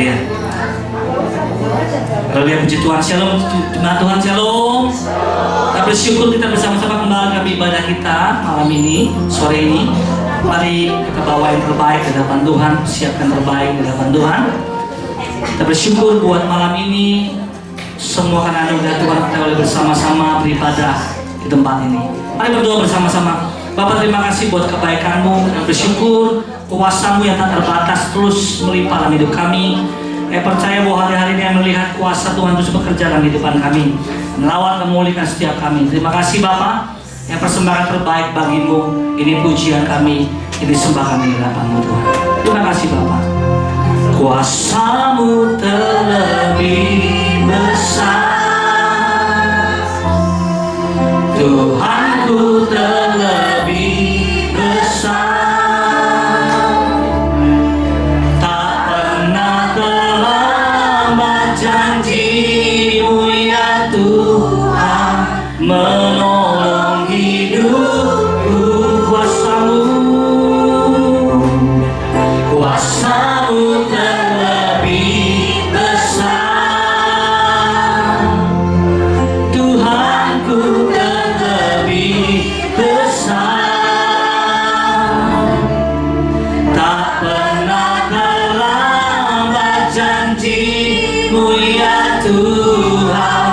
Haleluya. Haleluya, puji Tuhan. Shalom, jemaat Tuhan, shalom. Kita bersyukur kita bersama-sama kembali kami ibadah kita malam ini, sore ini. Mari kita bawa yang terbaik ke hadapan Tuhan, siapkan terbaik ke hadapan Tuhan. Kita bersyukur buat malam ini semua karena anugerah Tuhan kita boleh bersama-sama beribadah di tempat ini. Mari berdoa bersama-sama. Bapak, terima kasih buat kebaikan-Mu dan bersyukur kuasa-Mu yang tak terbatas terus melimpah dalam hidup kami. Saya percaya bahwa hari-hari ini yang melihat kuasa Tuhan terus bekerja dalam kehidupan kami, melawat dan memulihkan setiap kami. Terima kasih Bapak, yang persembahan terbaik bagi-Mu. Ini pujian kami, ini sembah kami di hadapan-Mu Tuhan. Terima kasih Bapak. Kuasa-Mu terlebih besar, Tuhanku terlebih besar, tak pernah terlambat janji-Mu ya Tuhan, menolong hidupku. Kuasa-Mu terlebih besar, Tuhanku terlebih besar, tak pernah terlambat janji-Mu ya Tuhan,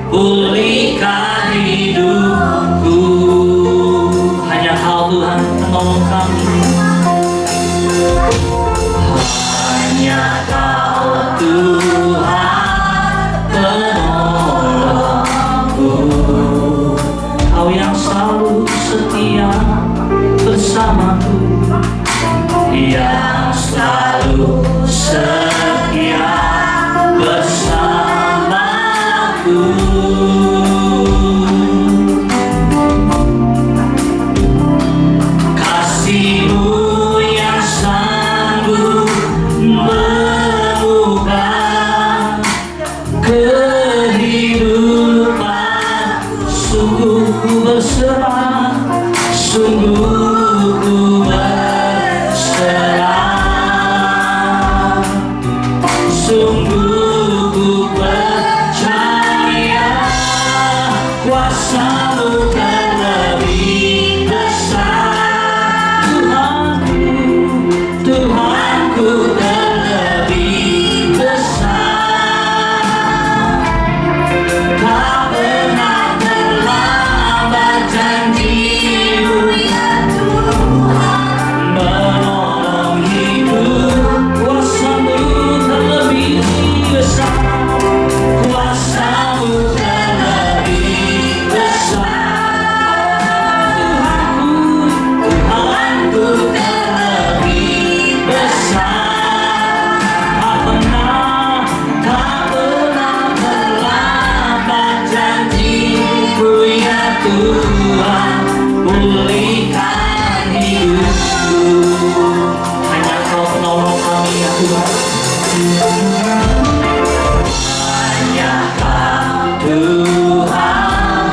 pulihkan hidupku. Hanya Kau Tuhan menolong kami. Hanya Kau Tuhan penolongku, Kau yang selalu setia bersamaku, yang selalu setia bersamaku. Kasih-Mu yang sanggup mengubah kehidupan, sungguh ku berserah, sungguh ku berserah, sungguh ku percaya. Kuasa-Mu terlebih besar, Tuhanku terlebih besar, tak pernah terlambat janji-Mu ya Tuhan, menolong hidup. Kuasa-Mu terlebih besar, kuasa-Mu terlebih besar, Tuhanku terlebih besar, tak pernah terlambat janji-Mu ya Tuhan, pulihkan hidupku. Hanya Kau penolong kami ya Tuhan. Hanya Kau Tuhan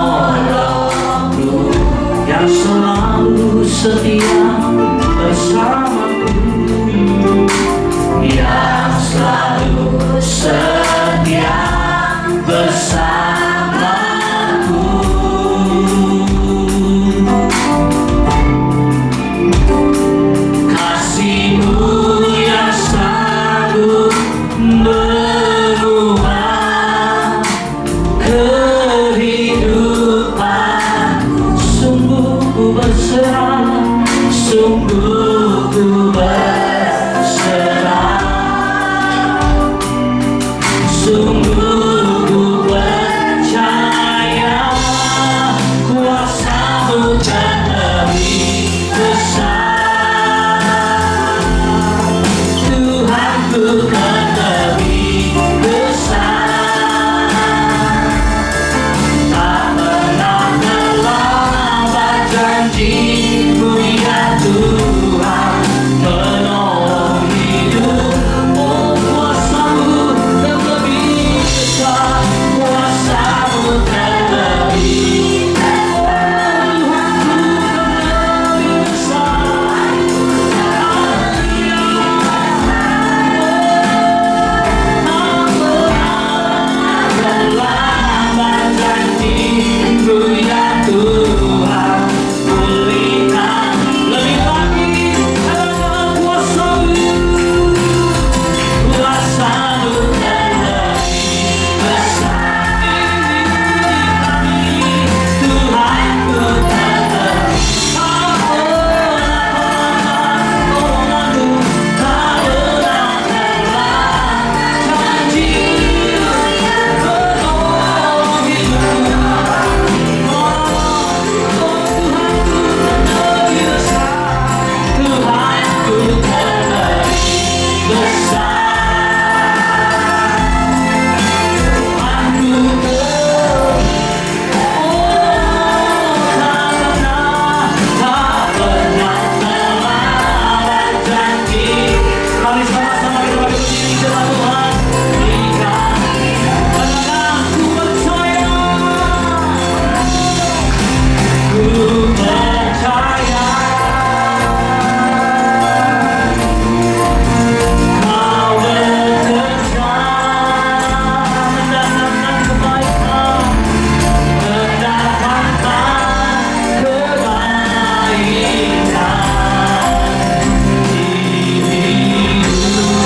penolongku, yang selalu setia bersamaku, yang selalu setia bersamaku. Kasih-Mu Mari sama-sama kita berdiri jemaat Tuhan. Karena aku percaya, ku percaya Kau bekerja mendatangkan kebaikan, mendatangkan kebaikan di hidupku.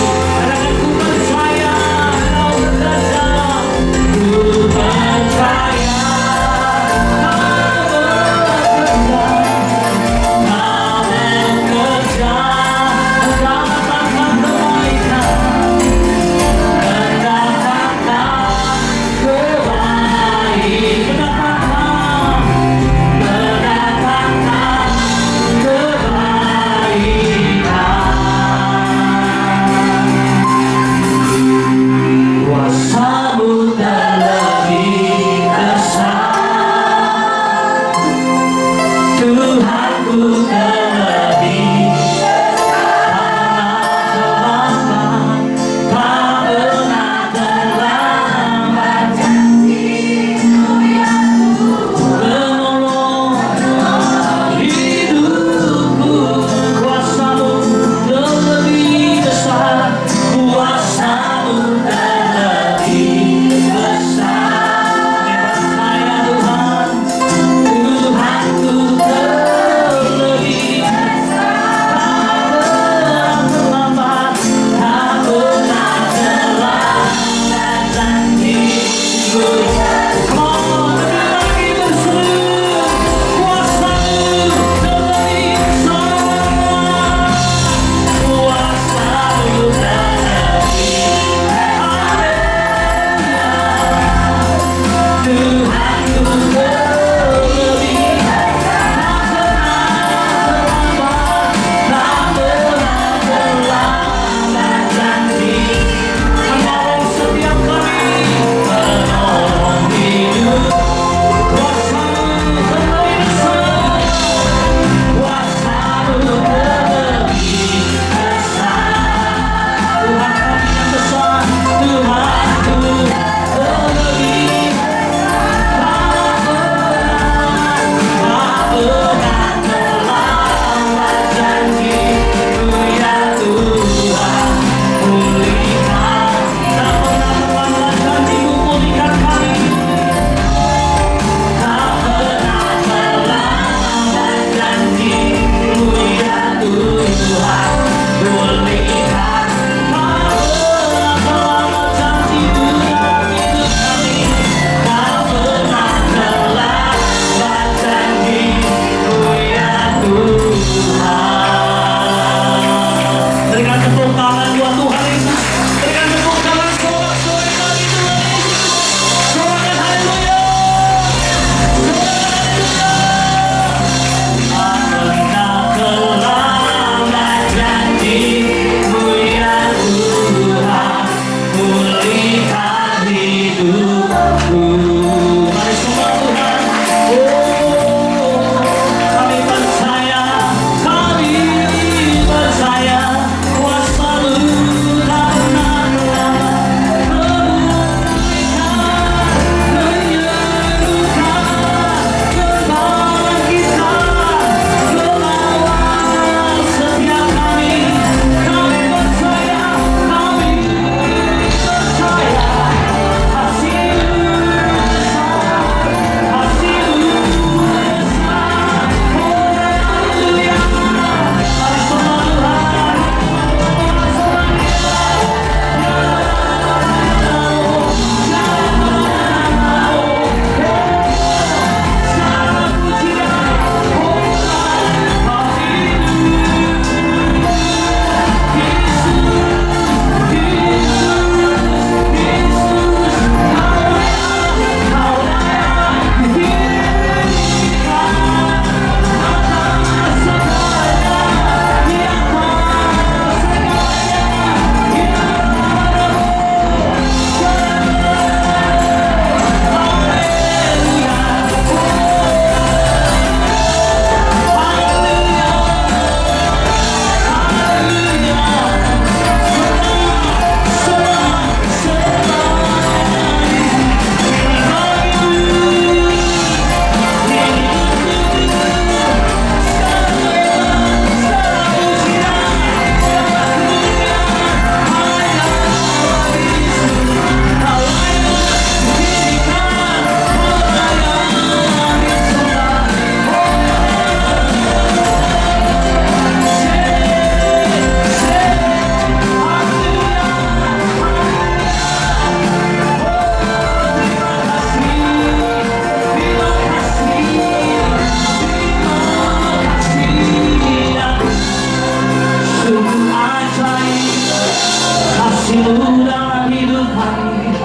kasih-Mu dalam hidup kami.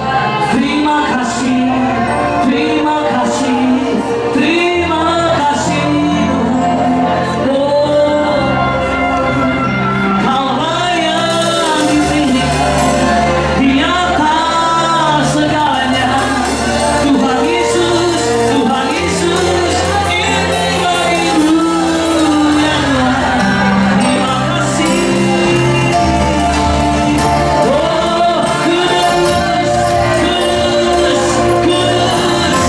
Terima kasih, terima kasih, terima kasih Tuhan. Oh, Kau-Lah yang ditinggikan di atas segalanya. Tuhan Yesus, Tuhan Yesus, ini bagimu ya Tuhan. Terima kasih. Oh, kudus, kudus, kudus,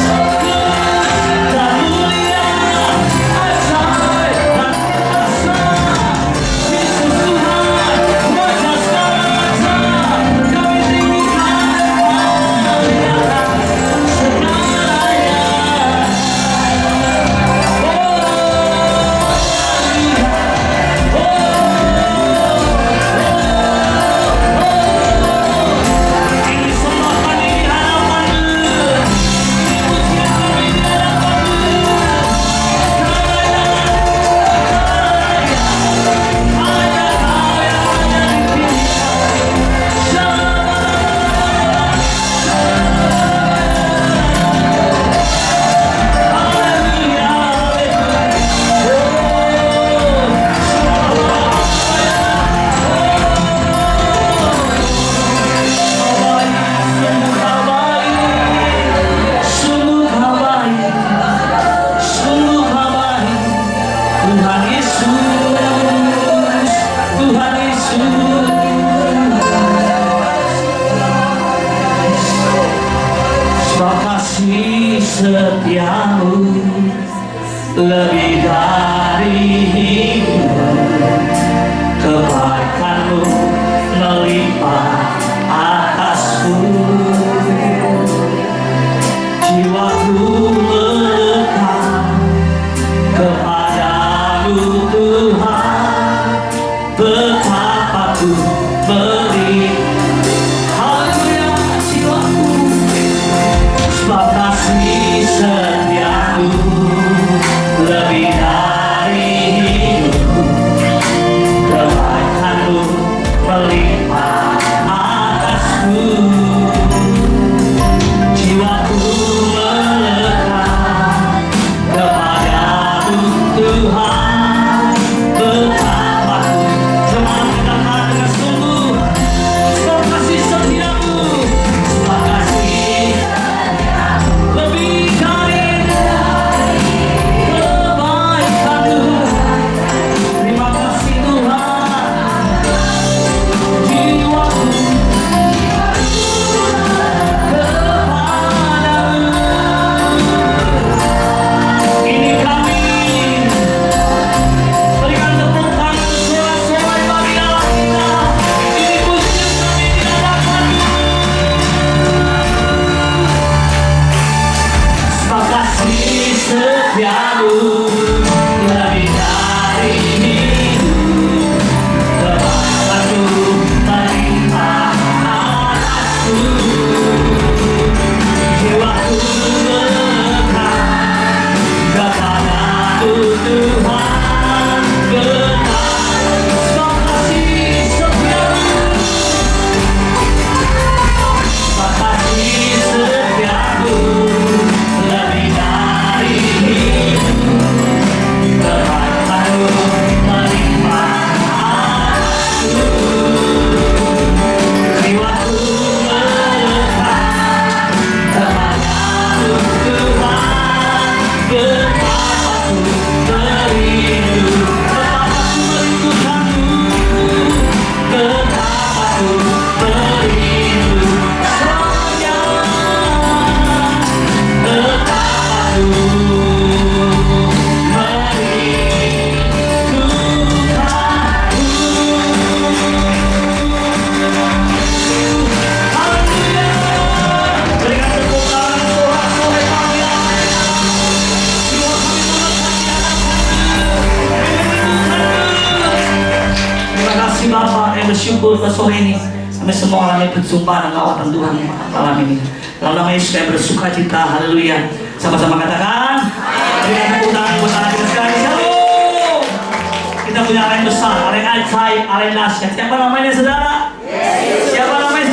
dan mulia, ajaib dan kuasa. Yesus Tuhan, Raja segala raja, kami tinggikan Engkau di atas segalanya. Ini semua kami di hadapan-Mu, ini pujian kami di hadapan-Mu. Hanya Kau yang dipilih. Tuhan Yesus, Tuhan Yesus. Sebab kasih setiamu lebih dari hidup, kebaikan-Mu melimpah atasku. Jiwaku melekat kepadamu Tuhan, betapa ku beri. Haleluya, jiwaku, sebab kasih setiamu lebih dari hidup, kebaikan-Mu melimpah atasku. Jiwaku melekat kepadamu Tuhan, betapa ku. Jemaat kita katakan dengan sungguh, sebab kasih setiamu, sebab kasih lebih dari kebaikan-Mu. Terima kasih Tuhan. Jiwaku kepadamu. Ini kami berikan tepuk tangan sorak-sorai bagi Allah kita. Ini pujian kami di hadapan-Mu. Sebab kasih setiamu lebih dari hidup, kebaikan-Mu melimpah atasku. Jiwaku melekat kepadamu Tuhan, sebab kasih setiamu, sebab kasih setiamu lebih dari hidup, kebaikan-Mu melimpah atasku. Jiwaku melekat kepadamu Tuhan, betapa ku merindu, betapa ku merindukan-Mu, betapa ku merindu Sayang, betapa ku merindukan-Mu. Haleluya. Berikan tepuk tangan sorak-sorai bagi Allah. Jiwa kami melekat di hadapan-Mu, merindukan-Mu. Terima kasih Bapak, yang bersyukur ke sore ini kami semua alami perjumpaan dan lawatan Tuhan malam ini. Dalam nama Yesus kami bersuka cita. Haleluya. Sama-sama katakan, berikan tepuk tangan buat anak kita sekali. Shalom. Kita punya Allah yang besar, Allah yang ajaib, Allah yang dahsyat. Siapa namanya saudara? Siapa namanya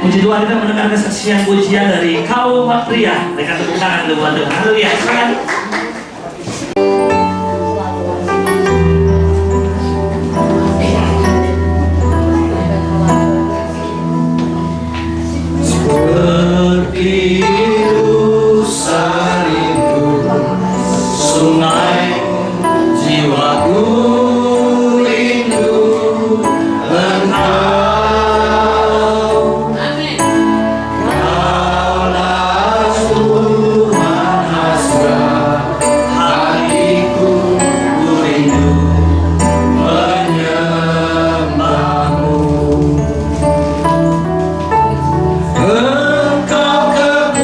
Puji Tuhan, kita mendengar kesaksian pujian dari kaum pria. Mereka tepuk tangan dulu buat Tuhan. Haleluya. Silakan. Seperti rusari sungai jiwaku rindu engkau. Engkau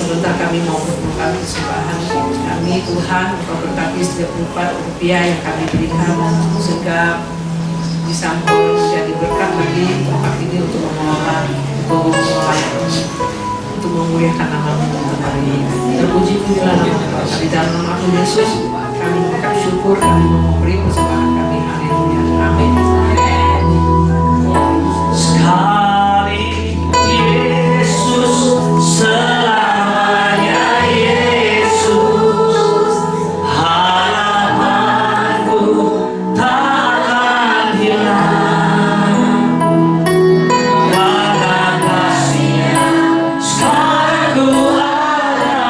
sebentar kami mau menemukan persembahan kami. Tuhan, Engkau berkati setiap rupiah yang kami berikan, sehingga bisa menjadi berkat bagi tempat ini untuk mengelola, untuk memuliakan nama Tuhan hari ini. Terpuji pujilah nama Tuhan. Di dalam nama Tuhan Yesus kami mengucap syukur, kami memberi persembahan kami. Haleluya. Amin. Sekali Yesus, selamanya Yesus, harapanku takkan hilang. Karena kasih-Nya sekarang ku ada.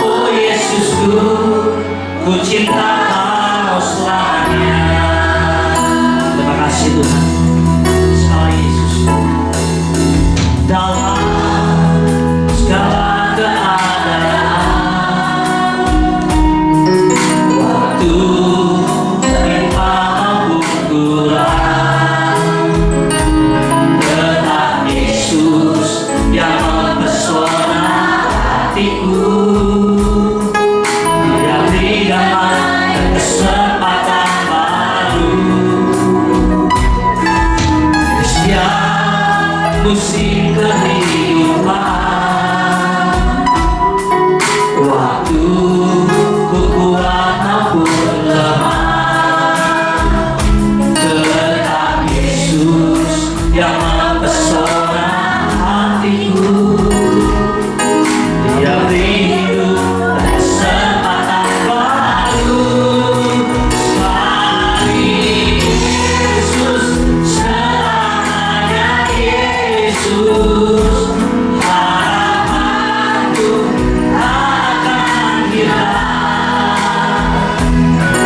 Oh Yesusku, ku cinta Kau selamanya. Terima kasih Tuhan. Sekali Yesus, dalam segala keadaan, waktu tanpa pukulan, tetap Yesus yang mempesona hatiku. Dia beri damai dan kesempatan baru. Di setiap musim kehidupan, waktu ku kuat maupun lemah, tetap Yesus yang mempesona hatiku. Dia beri hidup dan kesempatan baru. Sekali Yesus, selamanya Yesus, harapanku takkan hilang.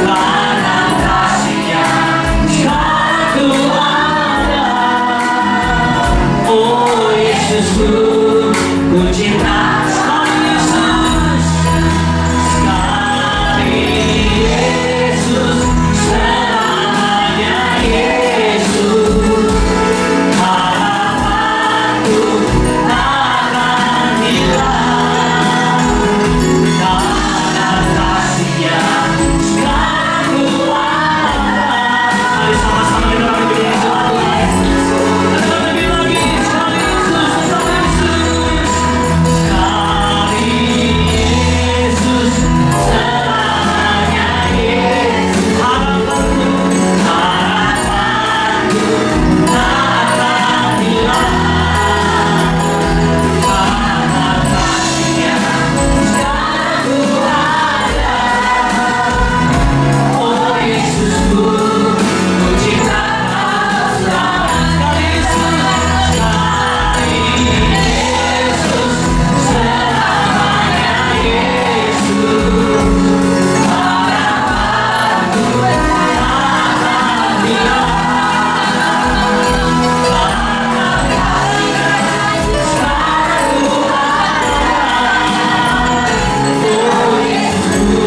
Karena kasih-Nya sekarang ku ada. Oh Yesusku, ku cinta sekali Yesus. Sekali Yesus, selamanya Yesus, harapanku takkan hilang. Karena kasih-Nya sekarang ku ada. Mari sama-sama kita beri Tuhan. Kita beri lagi sekali Yesus, sekali Yesus. Sekali Yesus, selamanya Yesus, harapanku takkan hilang. Karena kasih-Nya sekarang ku ada. Oh Yesusku, ku cinta Kau selamanya. Sekali Yesus, selamanya Yesus, harapanku takkan hilang. Karena kasih-Nya sekarang ku ada. Oh Yesusku,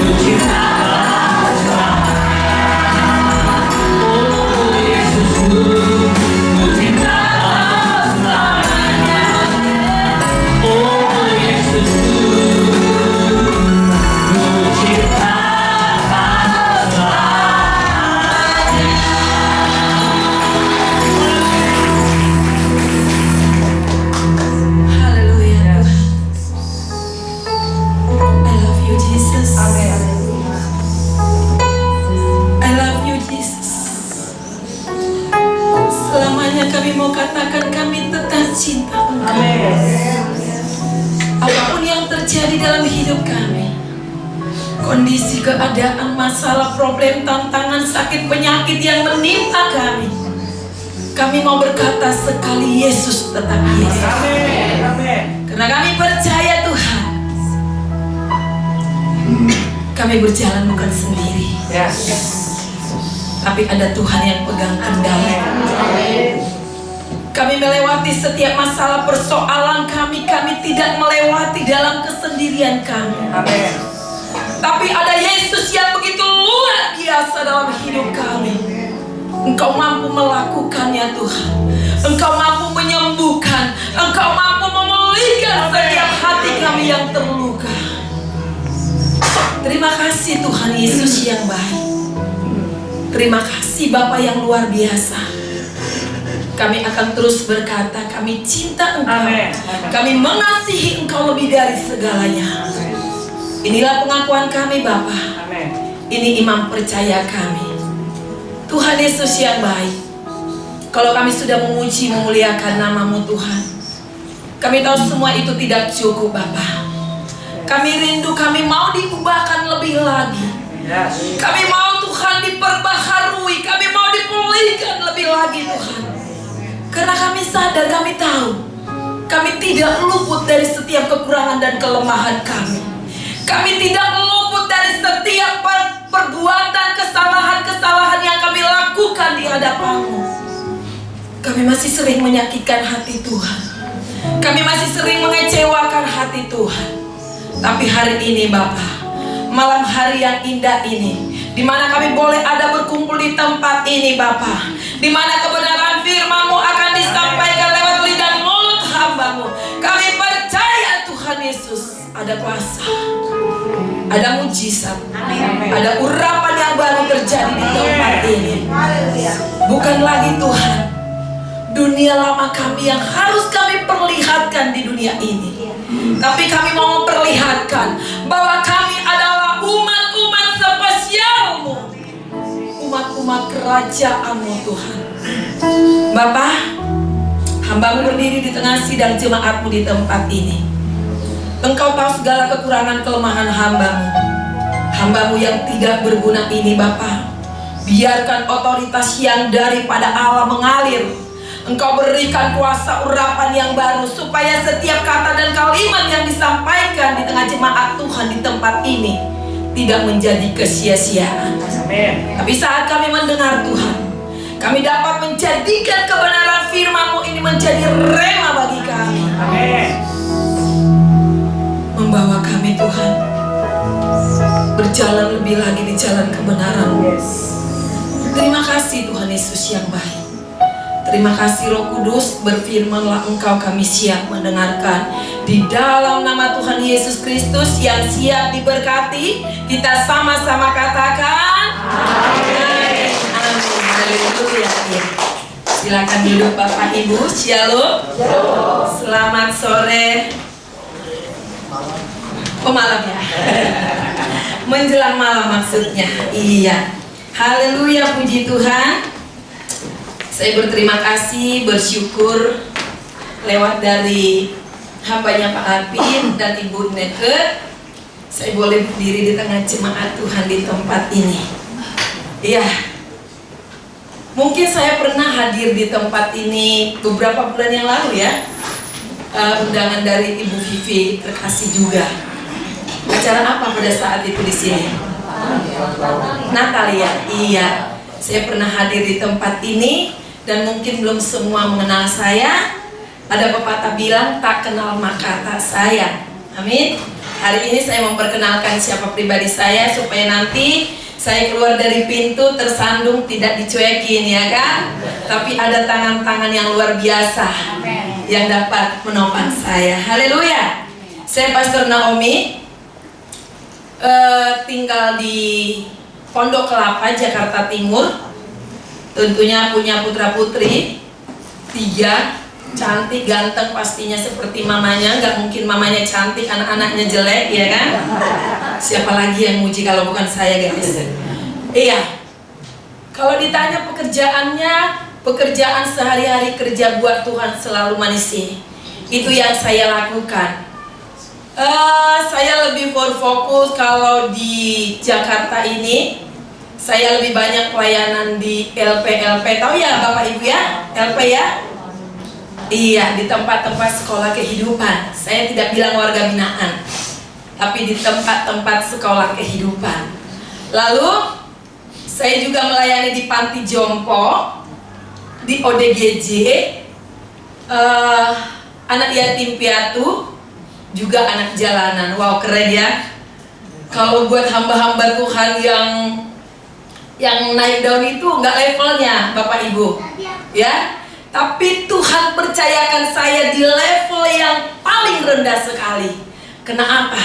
ku cinta Kau selamanya. Oh Yesusku, ku cinta Kau selamanya. Oh Yesusku, ku cinta Kau selamanya. Haleluya. I love you Jesus. I love you Jesus. Selamanya kami mau katakan kami tetap cinta Engkau. Apapun yang terjadi dalam hidup kami, kondisi, keadaan, masalah, problem, tantangan, sakit, penyakit yang menimpa kami mau berkata sekali Yesus tetap Yesus. Karena kami percaya Tuhan, kami berjalan bukan sendiri, tapi ada Tuhan yang pegang kendali. Kami melewati setiap masalah persoalan kami tidak melewati dalam kesendirian kami. Tapi ada Yesus yang begitu luar biasa dalam hidup kami. Engkau mampu melakukannya Tuhan. Engkau mampu menyembuhkan. Engkau mampu yang terluka. Terima kasih Tuhan Yesus yang baik. Terima kasih Bapa yang luar biasa. Kami akan terus berkata, kami cinta Engkau. Amin. Kami mengasihi Engkau lebih dari segalanya. Inilah pengakuan kami Bapa. Amin. Ini iman percaya kami. Tuhan Yesus yang baik, kalau kami sudah memuji memuliakan nama-Mu Tuhan, kami tahu semua itu tidak cukup Bapa. Kami rindu, kami mau diubahkan lebih lagi. Yes. Kami mau Tuhan diperbaharui, kami mau dipulihkan lebih lagi Tuhan. Karena kami sadar, kami tahu kami tidak luput dari setiap kekurangan dan kelemahan kami. Kami tidak luput dari setiap perbuatan kesalahan-kesalahan yang kami lakukan di hadapan-Mu. Kami masih sering menyakitkan hati Tuhan. Kami masih sering mengecewakan hati Tuhan. Tapi hari ini Bapa, malam hari yang indah ini, di mana kami boleh ada berkumpul di tempat ini Bapa, di mana kebenaran firman-Mu akan disampaikan lewat lidah mulut hamba-Mu. Kami percaya Tuhan Yesus ada kuasa, ada mujizat, ada urapan yang baru terjadi di tempat ini. Bukan lagi Tuhan dunia lama kami yang harus kami perlihatkan di dunia ini, tapi kami mau memperlihatkan bahwa kami adalah umat-umat spesial-Mu, umat-umat kerajaan-Mu Tuhan. Bapa, hamba-Mu berdiri di tengah sidang jemaat-Mu di tempat ini. Engkau tahu segala kekurangan kelemahan hamba-Mu. Hamba-Mu yang tidak berguna ini Bapa, biarkan otoritas yang daripada Allah mengalir. Engkau berikan kuasa urapan yang baru, supaya setiap kata dan kalimat yang disampaikan di tengah jemaat Tuhan di tempat ini tidak menjadi kesia-siaan. Tapi saat kami mendengar Tuhan, kami dapat menjadikan kebenaran firman-Mu ini menjadi rema bagi kami. Membawa kami Tuhan berjalan lebih lagi di jalan kebenaran. Terima kasih Tuhan Yesus yang baik. Terima kasih Roh Kudus, berfirmanlah Engkau, kami siap mendengarkan. Di dalam nama Tuhan Yesus Kristus yang siap diberkati, kita sama-sama katakan amin. Amin. Haleluya. Silakan duduk Bapak Ibu. Shalom. Selamat sore. Oh malam ya. Menjelang malam maksudnya. Iya. Haleluya, puji Tuhan. Saya berterima kasih, bersyukur lewat dari hambanya Pak Arvin dan Ibu Neke, saya boleh berdiri di tengah jemaat Tuhan di tempat ini. Iya, mungkin saya pernah hadir di tempat ini beberapa bulan yang lalu ya. Undangan dari Ibu Vivi terkasih juga. Acara apa pada saat itu di sini? Natal ya. Iya, saya pernah hadir di tempat ini. Dan mungkin belum semua mengenal saya. Ada pepatah bilang, tak kenal maka tak sayang. Amin. Hari ini saya memperkenalkan siapa pribadi saya, supaya nanti saya keluar dari pintu tersandung tidak dicuekin ya kan. Tapi ada tangan-tangan yang luar biasa yang dapat menopang saya. Haleluya. Saya Pastor Naomi, tinggal di Pondok Kelapa, Jakarta Timur. Tentunya punya putra putri 3, cantik, ganteng pastinya seperti mamanya. Gak mungkin mamanya cantik, anak-anaknya jelek ya kan. Siapa lagi yang muji kalau bukan saya guys. Iya. Kalau ditanya pekerjaannya, pekerjaan sehari-hari kerja buat Tuhan selalu manusia. Itu yang saya lakukan. Saya lebih berfokus kalau di Jakarta ini. Saya lebih banyak pelayanan di LP. Tahu ya Bapak Ibu ya? LP ya? Iya, di tempat-tempat sekolah kehidupan. Saya tidak bilang warga binaan, tapi di tempat-tempat sekolah kehidupan. Lalu saya juga melayani di panti jompo, di ODGJ, anak yatim piatu, juga anak jalanan. Wow, keren ya. Kalau buat hamba-hamba Tuhan yang naik daun itu nggak levelnya Bapak Ibu ya, tapi Tuhan percayakan saya di level yang paling rendah sekali. Kenapa?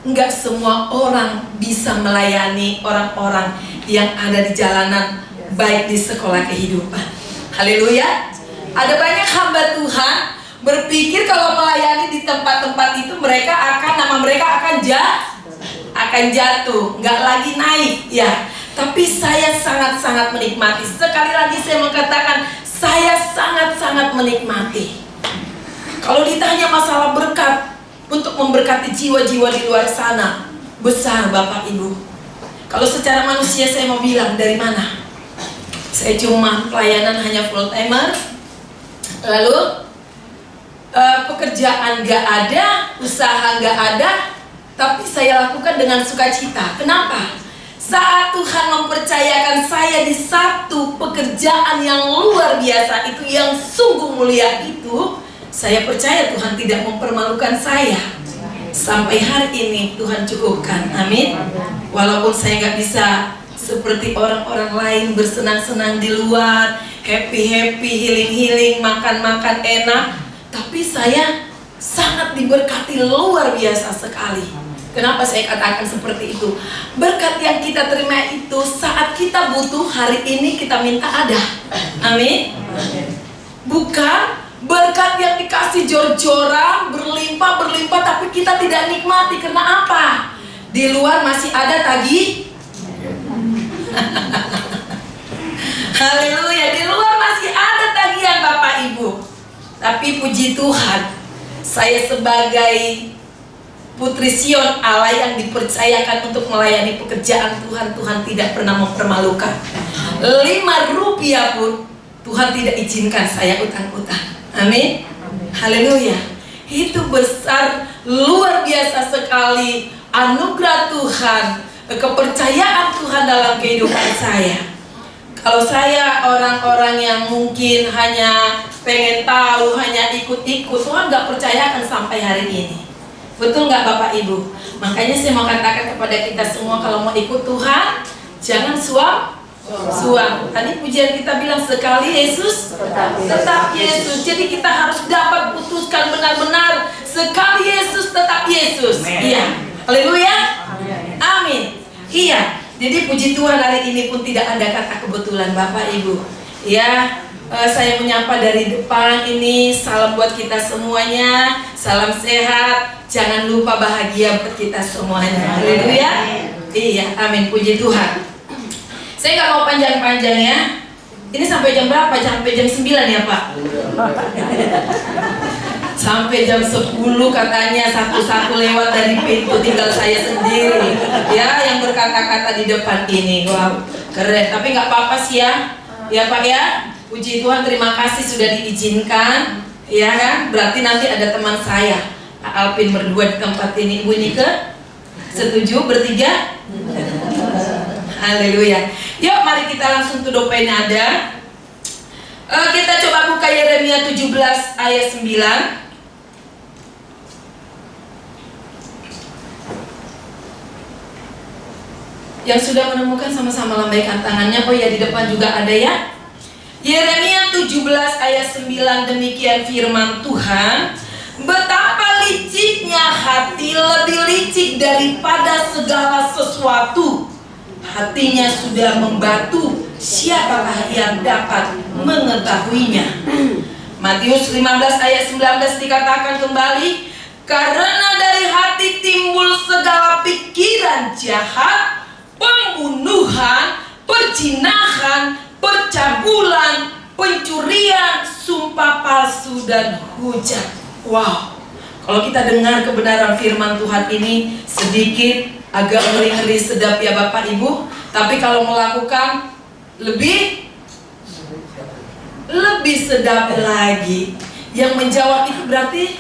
Enggak semua orang bisa melayani orang-orang yang ada di jalanan, baik di sekolah kehidupan. Haleluya. Ada banyak hamba Tuhan berpikir kalau melayani di tempat-tempat itu nama mereka akan jatuh, nggak lagi naik ya. Tapi saya sangat-sangat menikmati. Sekali lagi saya mengatakan, saya sangat-sangat menikmati. Kalau ditanya masalah berkat untuk memberkati jiwa-jiwa di luar sana, besar Bapak Ibu. Kalau secara manusia saya mau bilang dari mana? Saya cuma pelayanan hanya full timer, lalu pekerjaan gak ada, usaha gak ada, tapi saya lakukan dengan sukacita. Kenapa? Saat Tuhan mempercayakan saya di satu pekerjaan yang luar biasa itu, yang sungguh mulia itu, saya percaya Tuhan tidak mempermalukan saya. Sampai hari ini Tuhan cukupkan, amin. Walaupun saya gak bisa seperti orang-orang lain bersenang-senang di luar, happy-happy, healing-healing, makan-makan enak, tapi saya sangat diberkati luar biasa sekali. Kenapa saya katakan seperti itu? Berkat yang kita terima itu saat kita butuh, hari ini kita minta ada. Amin. Bukan berkat yang dikasih jor-joran, berlimpah-berlimpah, tapi kita tidak nikmati. Karena apa? Di luar masih ada tagih. Haleluya, di luar masih ada tagihan Bapak Ibu. Tapi puji Tuhan, saya sebagai putri Sion Allah yang dipercayakan untuk melayani pekerjaan Tuhan, Tuhan tidak pernah mempermalukan. 5 rupiah pun Tuhan tidak izinkan saya utang-utang. Amin. Haleluya. Itu besar, luar biasa sekali anugerah Tuhan, kepercayaan Tuhan dalam kehidupan saya. Kalau saya orang-orang yang mungkin hanya pengen tahu, hanya ikut-ikut, Tuhan gak percayakan sampai hari ini. Betul gak Bapak Ibu? Makanya saya mau katakan kepada kita semua, kalau mau ikut Tuhan, jangan suam. Tadi pujian kita bilang, sekali Yesus, tetap Yesus. Jadi kita harus dapat putuskan benar-benar, sekali Yesus, tetap Yesus. Iya. Haleluya. Amin. Iya. Jadi puji Tuhan, hari ini pun tidak ada kata kebetulan Bapak Ibu. Ya, saya menyapa dari depan ini. Salam buat kita semuanya. Salam sehat. Jangan lupa bahagia buat kita semuanya. Haleluya. Iya, amin. Puji Tuhan. Saya nggak mau panjang-panjang ya. Ini sampai jam berapa? Sampai jam 9 ya Pak? Sampai jam 10 katanya, satu-satu lewat dari pintu, tinggal saya sendiri ya yang berkata-kata di depan ini. Wow, keren. Tapi nggak apa-apa sih ya. Ya Pak ya. Puji Tuhan, terima kasih sudah diizinkan. Ya kan? Berarti nanti ada teman saya, Pak Alvin, berdua di tempat ini. Ibu Nike setuju bertiga? Haleluya. Yuk mari kita langsung to the point ada. Kita coba buka Yeremia 17 ayat 9. Yang sudah menemukan sama-sama lambaikan tangannya. Oh ya, di depan juga ada ya. Yeremia 17 ayat 9, demikian firman Tuhan. Betapa liciknya hati, lebih licik daripada segala sesuatu. Hatinya sudah membatu, siapakah yang dapat mengetahuinya? Matius 15 ayat 19 dikatakan kembali, karena dari hati timbul segala pikiran jahat, pembunuhan, perzinahan, percabulan, pencurian, sumpah palsu, dan hujat. Wow, kalau kita dengar kebenaran firman Tuhan ini sedikit agak ngeri-ngeri sedap ya Bapak Ibu. Tapi kalau melakukan lebih sedap lagi. Yang menjawab itu berarti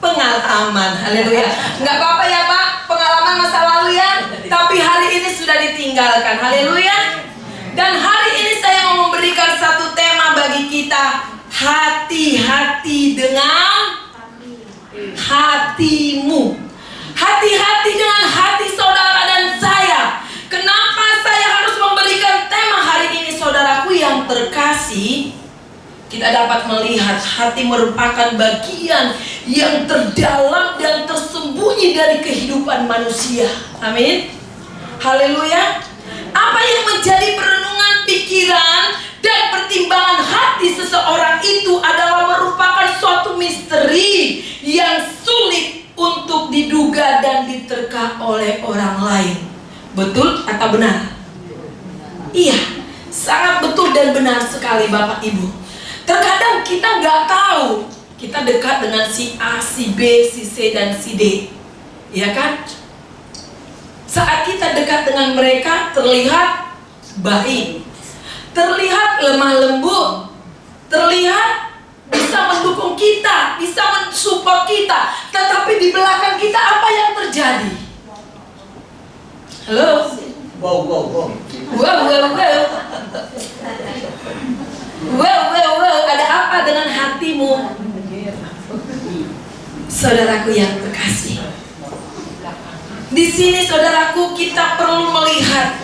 pengalaman. Haleluya. Nggak apa-apa ya Pak, pengalaman masa lalu ya. Tapi hari ini sudah ditinggalkan. Haleluya. Dan hari ini saya mau memberikan satu tema bagi kita. Hati-hati dengan hatimu. Hati-hati dengan hati saudara dan saya. Kenapa saya harus memberikan tema hari ini, saudaraku yang terkasih? kita dapat melihat hati merupakan bagian yang terdalam dan tersembunyi dari kehidupan manusia. Amin. Haleluya. Apa yang menjadi perenungan pikiran dan pertimbangan hati seseorang itu adalah merupakan suatu misteri yang sulit untuk diduga dan diterka oleh orang lain. Betul atau benar? Iya, sangat betul dan benar sekali Bapak Ibu. Terkadang kita nggak tahu kita dekat dengan si A, si B, si C, dan si D, ya kan? Saat kita dekat dengan mereka terlihat baik, terlihat lemah lembut, terlihat bisa mendukung kita, bisa mensupport kita. Tetapi di belakang kita apa yang terjadi? Halo? Wow. Ada apa dengan hatimu? Saudaraku yang terkasih, di sini saudaraku kita perlu melihat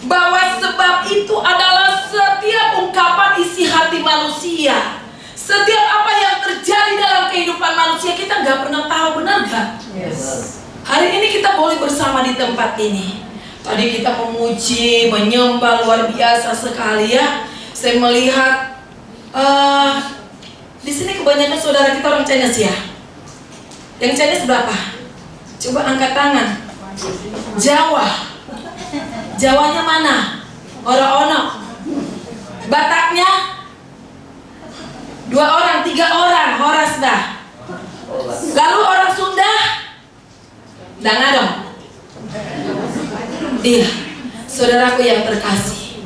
bahwa sebab itu adalah setiap ungkapan isi hati manusia. Setiap apa yang terjadi dalam kehidupan manusia kita nggak pernah tahu, benar nggak? Yes. Hari ini kita boleh bersama di tempat ini. Tadi kita memuji, menyembah luar biasa sekali ya. Saya melihat di sini kebanyakan saudara kita orang Chinese ya. Yang Chinese berapa? Coba angkat tangan. Jawa. Jawanya mana? Orang-orang. Bataknya 2 orang, 3 orang, Horas dah. Lalu orang Sunda, Dangadong. Iya, saudaraku yang terkasih,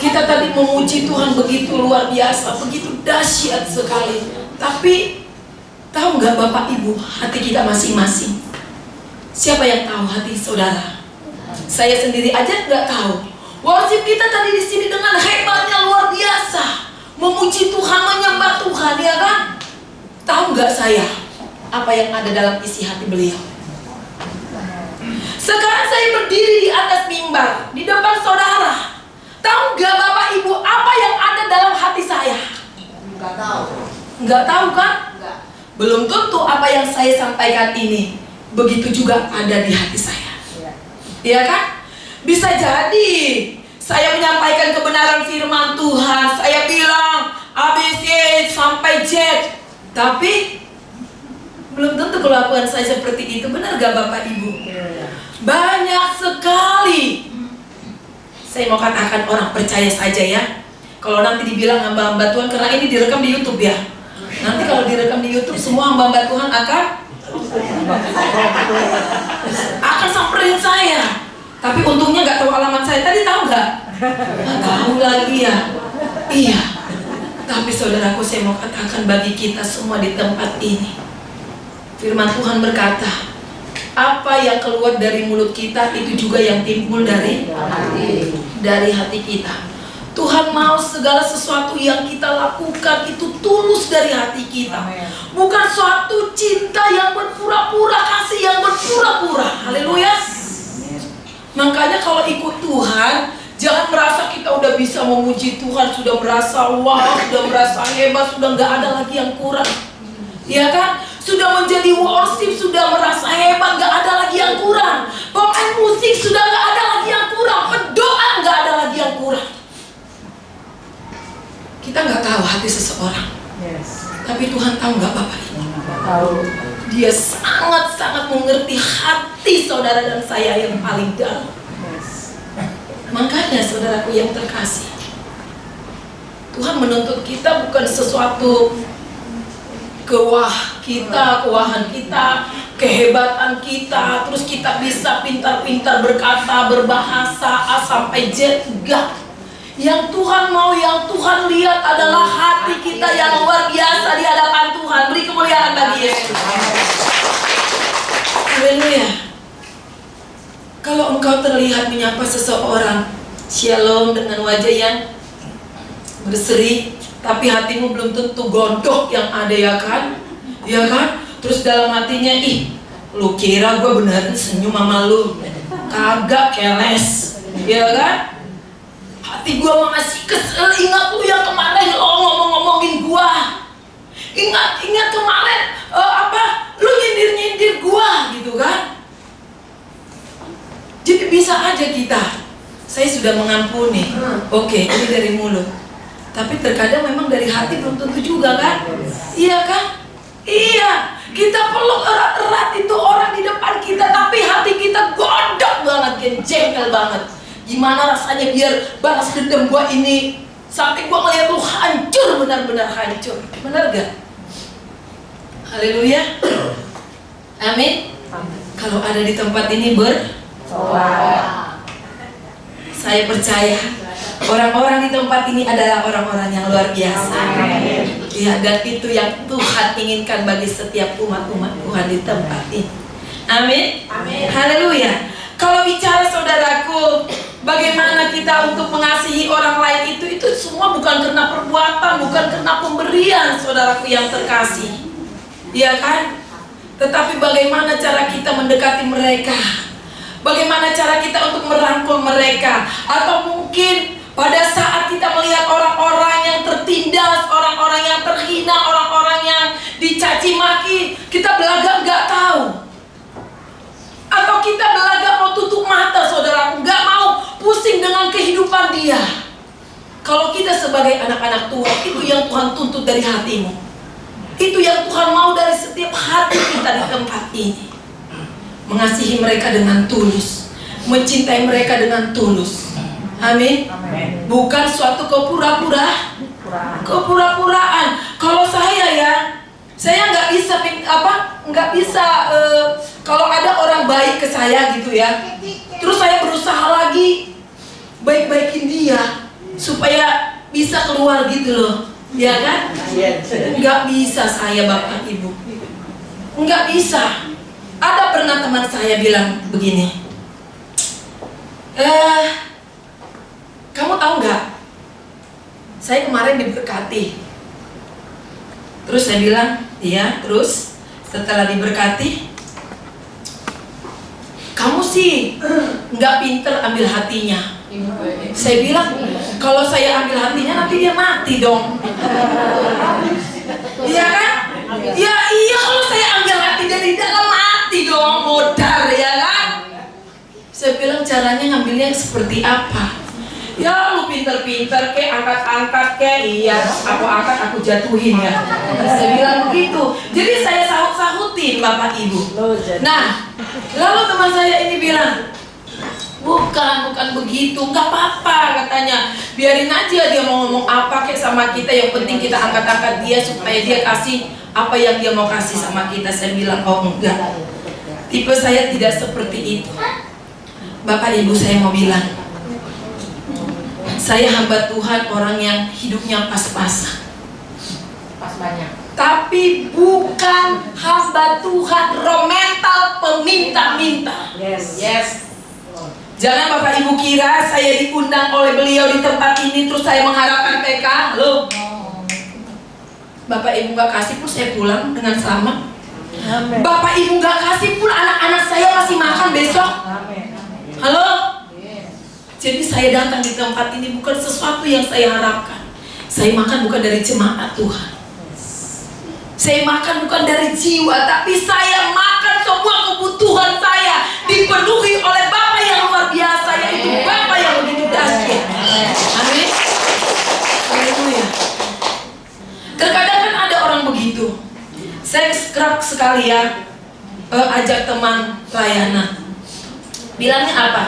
kita tadi memuji Tuhan begitu luar biasa, begitu dahsyat sekali. Tapi tahu nggak Bapak Ibu, hati kita masing-masing? Siapa yang tahu hati saudara? Saya sendiri aja nggak tahu. Worship kita tadi di sini dengan hebatnya luar biasa, memuji Tuhan, menyembah Tuhan, ya kan? Tahu nggak saya apa yang ada dalam isi hati beliau? Sekarang saya berdiri di atas mimbar di depan saudara. Tahu nggak Bapak Ibu apa yang ada dalam hati saya? Nggak tahu. Nggak tahu kan? Nggak. Belum tentu apa yang saya sampaikan ini begitu juga ada di hati saya. Iya kan? Bisa jadi saya menyampaikan kebenaran firman Tuhan, saya bilang ABC sampai Z, tapi belum tentu kelakuan saya seperti itu. Benar gak Bapak Ibu? Banyak sekali. Saya mau katakan orang percaya saja ya. Kalau nanti dibilang hamba-hamba Tuhan, karena ini direkam di YouTube ya. Nanti kalau direkam di YouTube, semua hamba-hamba Tuhan akan samperin saya. Tapi untungnya gak tahu alamat saya. Tadi tahu gak? Gak tahu lagi ya. Iya. Tapi saudaraku, saya mau katakan bagi kita semua di tempat ini, firman Tuhan berkata, apa yang keluar dari mulut kita itu juga yang timbul dari hati kita. Tuhan mau segala sesuatu yang kita lakukan itu tulus dari hati kita. Bukan suatu cinta yang berpura-pura, kasih yang berpura-pura. Haleluya. Makanya kalau ikut Tuhan, jangan merasa kita udah bisa memuji Tuhan, sudah merasa wow, sudah merasa hebat, sudah nggak ada lagi yang kurang. Ya kan? Sudah menjadi worship, sudah merasa hebat, nggak ada lagi yang kurang. Pemain musik sudah nggak ada lagi yang kurang. Pendoa nggak ada lagi yang kurang. Kita nggak tahu hati seseorang. Tapi Tuhan tahu nggak Bapak Ibu? Tahu. Dia sangat-sangat mengerti hati saudara dan saya yang paling dalam. Makanya saudaraku yang terkasih, Tuhan menuntut kita bukan sesuatu kewahan kita, kehebatan kita, terus kita bisa pintar-pintar berkata, berbahasa A sampai Z. Enggak. Yang Tuhan mau, yang Tuhan lihat adalah hati kita yang luar biasa di hadapan Tuhan. Beri kemuliaan bagi Yesus. Haleluya. Kalau engkau terlihat menyapa seseorang, shalom dengan wajah yang berseri, tapi hatimu belum tentu gondok yang ada, ya kan? Ya kan? Terus dalam hatinya, ih, lu kira gue beneran senyum sama lu? Kagak, keles. Ya kan? Hati gue masih kesel, ingat lu yang kemarin lo ngomong Ingat kemarin lu nyindir gua gitu kan. Jadi bisa aja kita, saya sudah mengampuni. Oke, ini dari mulut. Tapi terkadang memang dari hati belum tentu juga kan? Iya kan? Iya, kita peluk erat-erat itu orang di depan kita, tapi hati kita godok banget, jengkel banget. Gimana rasanya biar balas dendam gua ini sampai gua ngeliat lu hancur, benar-benar hancur. Benar gak? Haleluya. Amin. Kalau ada di tempat ini saya percaya orang-orang di tempat ini adalah orang-orang yang luar biasa. Ya, dan itu yang Tuhan inginkan bagi setiap umat-umat Tuhan di tempat ini. Amin. Haleluya. Kalau bicara saudaraku, bagaimana kita untuk mengasihi orang lain itu semua bukan karena perbuatan, bukan karena pemberian, saudaraku yang terkasih. Ya kan? Tetapi bagaimana cara kita mendekati mereka? Bagaimana cara kita untuk merangkul mereka? Atau mungkin pada saat kita melihat orang-orang yang tertindas, orang-orang yang terhina, orang-orang yang dicaci maki, kita belagak nggak tahu. Atau kita belagak mau tutup mata, saudara, nggak mau pusing dengan kehidupan dia. Kalau kita sebagai anak-anak Tuhan, itu yang Tuhan tuntut dari hatimu. Itu yang Tuhan mau dari setiap hati kita di tempat ini. Mengasihi mereka dengan tulus, mencintai mereka dengan tulus. Amin. Bukan suatu kepura-puraan. Kalau saya nggak bisa kalau ada orang baik ke saya gitu ya, terus saya berusaha lagi baik-baikin dia supaya bisa keluar gitu loh, ya kan? Nggak bisa saya, Bapak Ibu, nggak bisa. Ada pernah teman saya bilang begini, kamu tahu nggak? Saya kemarin diberkati. Terus saya bilang, iya. Terus setelah diberkati, kamu sih nggak pinter ambil hatinya. Saya bilang, kalau saya ambil hatinya nanti dia mati dong. Iya kan? Ya iya, kalau saya ambil hati dari dalam mati dong, modar ya kan? Saya bilang caranya ngambilnya seperti apa? Ya lu pinter-pinter ke, angkat-angkat ke, iya aku angkat aku jatuhin ya. Saya bilang begitu. Jadi saya sahut-sahutin Bapak Ibu. Nah, lalu teman saya ini bilang, bukan begitu, nggak apa-apa katanya. Biarin aja dia mau ngomong apa kek sama kita, yang penting kita angkat-angkat dia supaya dia kasih apa yang dia mau kasih sama kita. Saya bilang, oh enggak, tipe saya tidak seperti itu. Bapak Ibu, saya mau bilang, saya hamba Tuhan, orang yang hidupnya pas-pasan, pas banyak. Tapi bukan hamba Tuhan romental peminta-minta. Yes. Jangan Bapak Ibu kira saya diundang oleh beliau di tempat ini terus saya mengharapkan PK. Loh, Bapak Ibu gak kasih pun saya pulang dengan selamat. Bapak Ibu gak kasih pun anak-anak saya masih makan besok. Halo? Jadi saya datang di tempat ini bukan sesuatu yang saya harapkan. Saya makan bukan dari jemaat Tuhan. Saya makan bukan dari jiwa, tapi saya makan semua kebutuhan saya dipenuhi oleh Bapa yang luar biasa, yaitu Bapa yang begitu dahsyat. Amin. Haleluya. Terkadang kan ada orang begitu. Saya kerap sekali ya ajak teman pelayanan. Bilangnya apa?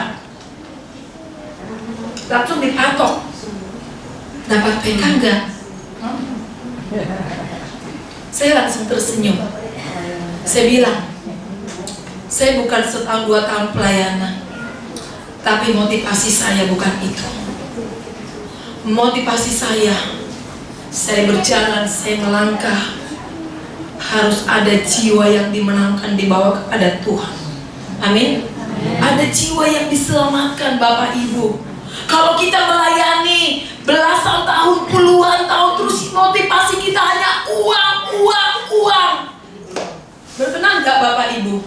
Langsung dipatok. Dapat PK enggak? Saya langsung tersenyum. Saya bilang, saya bukan setahun 2 tahun pelayanan, tapi motivasi saya bukan itu. Motivasi saya berjalan, saya melangkah, harus ada jiwa yang dimenangkan, dibawa kepada Tuhan. Amin. Ada jiwa yang diselamatkan, Bapak Ibu. Kalau kita melayani belasan tahun, puluhan tahun, terus motivasi kita hanya uang. Berkenan gak Bapak Ibu?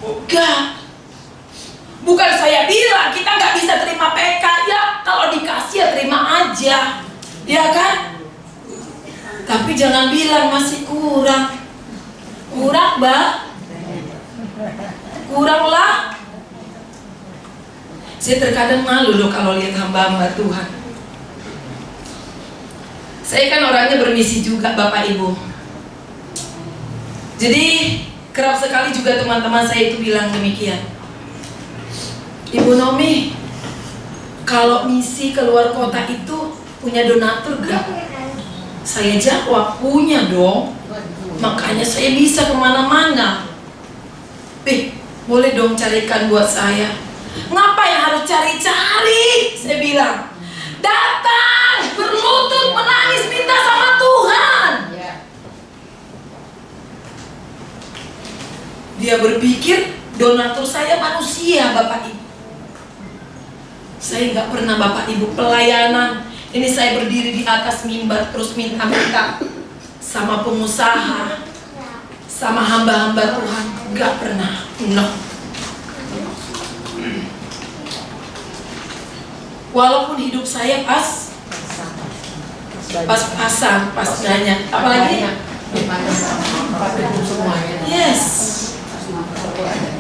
Enggak. Bukan saya bilang kita gak bisa terima PK. Ya kalau dikasih ya terima aja, ya kan? Tapi jangan bilang masih kurang. Kurang, Mbak. Kuranglah. Saya terkadang malu loh kalau lihat hamba-hamba Tuhan. Saya kan orangnya bermisi juga, Bapak Ibu. Jadi kerap sekali juga teman-teman saya itu bilang demikian. Ibu Nomi, kalau misi keluar kota itu punya donatur gak? Saya jawab, punya dong. Makanya saya bisa kemana-mana. Boleh dong carikan buat saya. Ngapain harus cari-cari? Saya bilang, datang, berlutut, menangis, minta sama Tuhan. Dia berpikir donatur saya manusia, Bapak Ibu. Saya nggak pernah, Bapak Ibu, pelayanan. Ini saya berdiri di atas mimbar terus minta-minta sama pengusaha, sama hamba-hamba Tuhan. Nggak pernah. No. Walaupun hidup saya pas-pasan, pas banyak. Apalagi yes.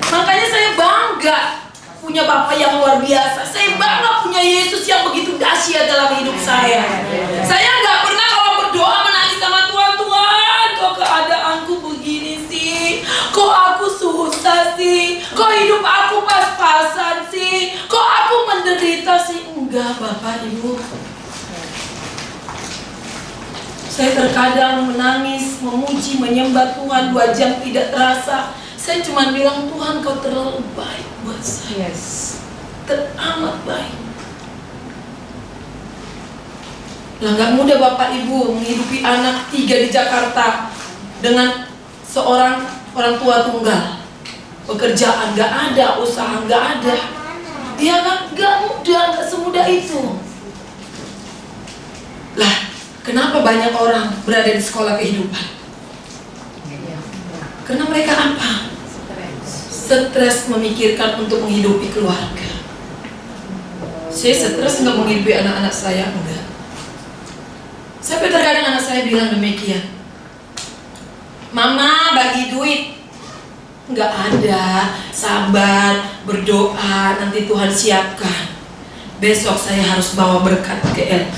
Makanya saya bangga punya Bapak yang luar biasa. Saya bangga punya Yesus yang begitu dahsyat dalam hidup saya. Saya nggak pernah kalau berdoa menangis sama Tuhan, Tuhan, kok keadaanku begini sih? Kok aku susah sih? Kok hidup aku pas-pasan sih? Kok aku menderita sih? Enggak, Bapak Ibu. Saya terkadang menangis, memuji, menyembah Tuhan 2 jam tidak terasa. Saya cuma bilang, Tuhan, kau terlalu baik buat saya. Teramat baik. Lah gak mudah Bapak Ibu menghidupi anak 3 di Jakarta dengan seorang orang tua tunggal. Pekerjaan gak ada, usaha gak ada. Ya kan, gak mudah, gak semudah itu. Lah, kenapa banyak orang berada di sekolah kehidupan? Karena mereka apa? Stres memikirkan untuk menghidupi keluarga. Saya stres nggak menghidupi anak-anak saya, enggak. Sampai terkadang anak saya bilang demikian, Mama bagi duit. Nggak ada, sabar, berdoa, nanti Tuhan siapkan. Besok saya harus bawa berkat ke LP.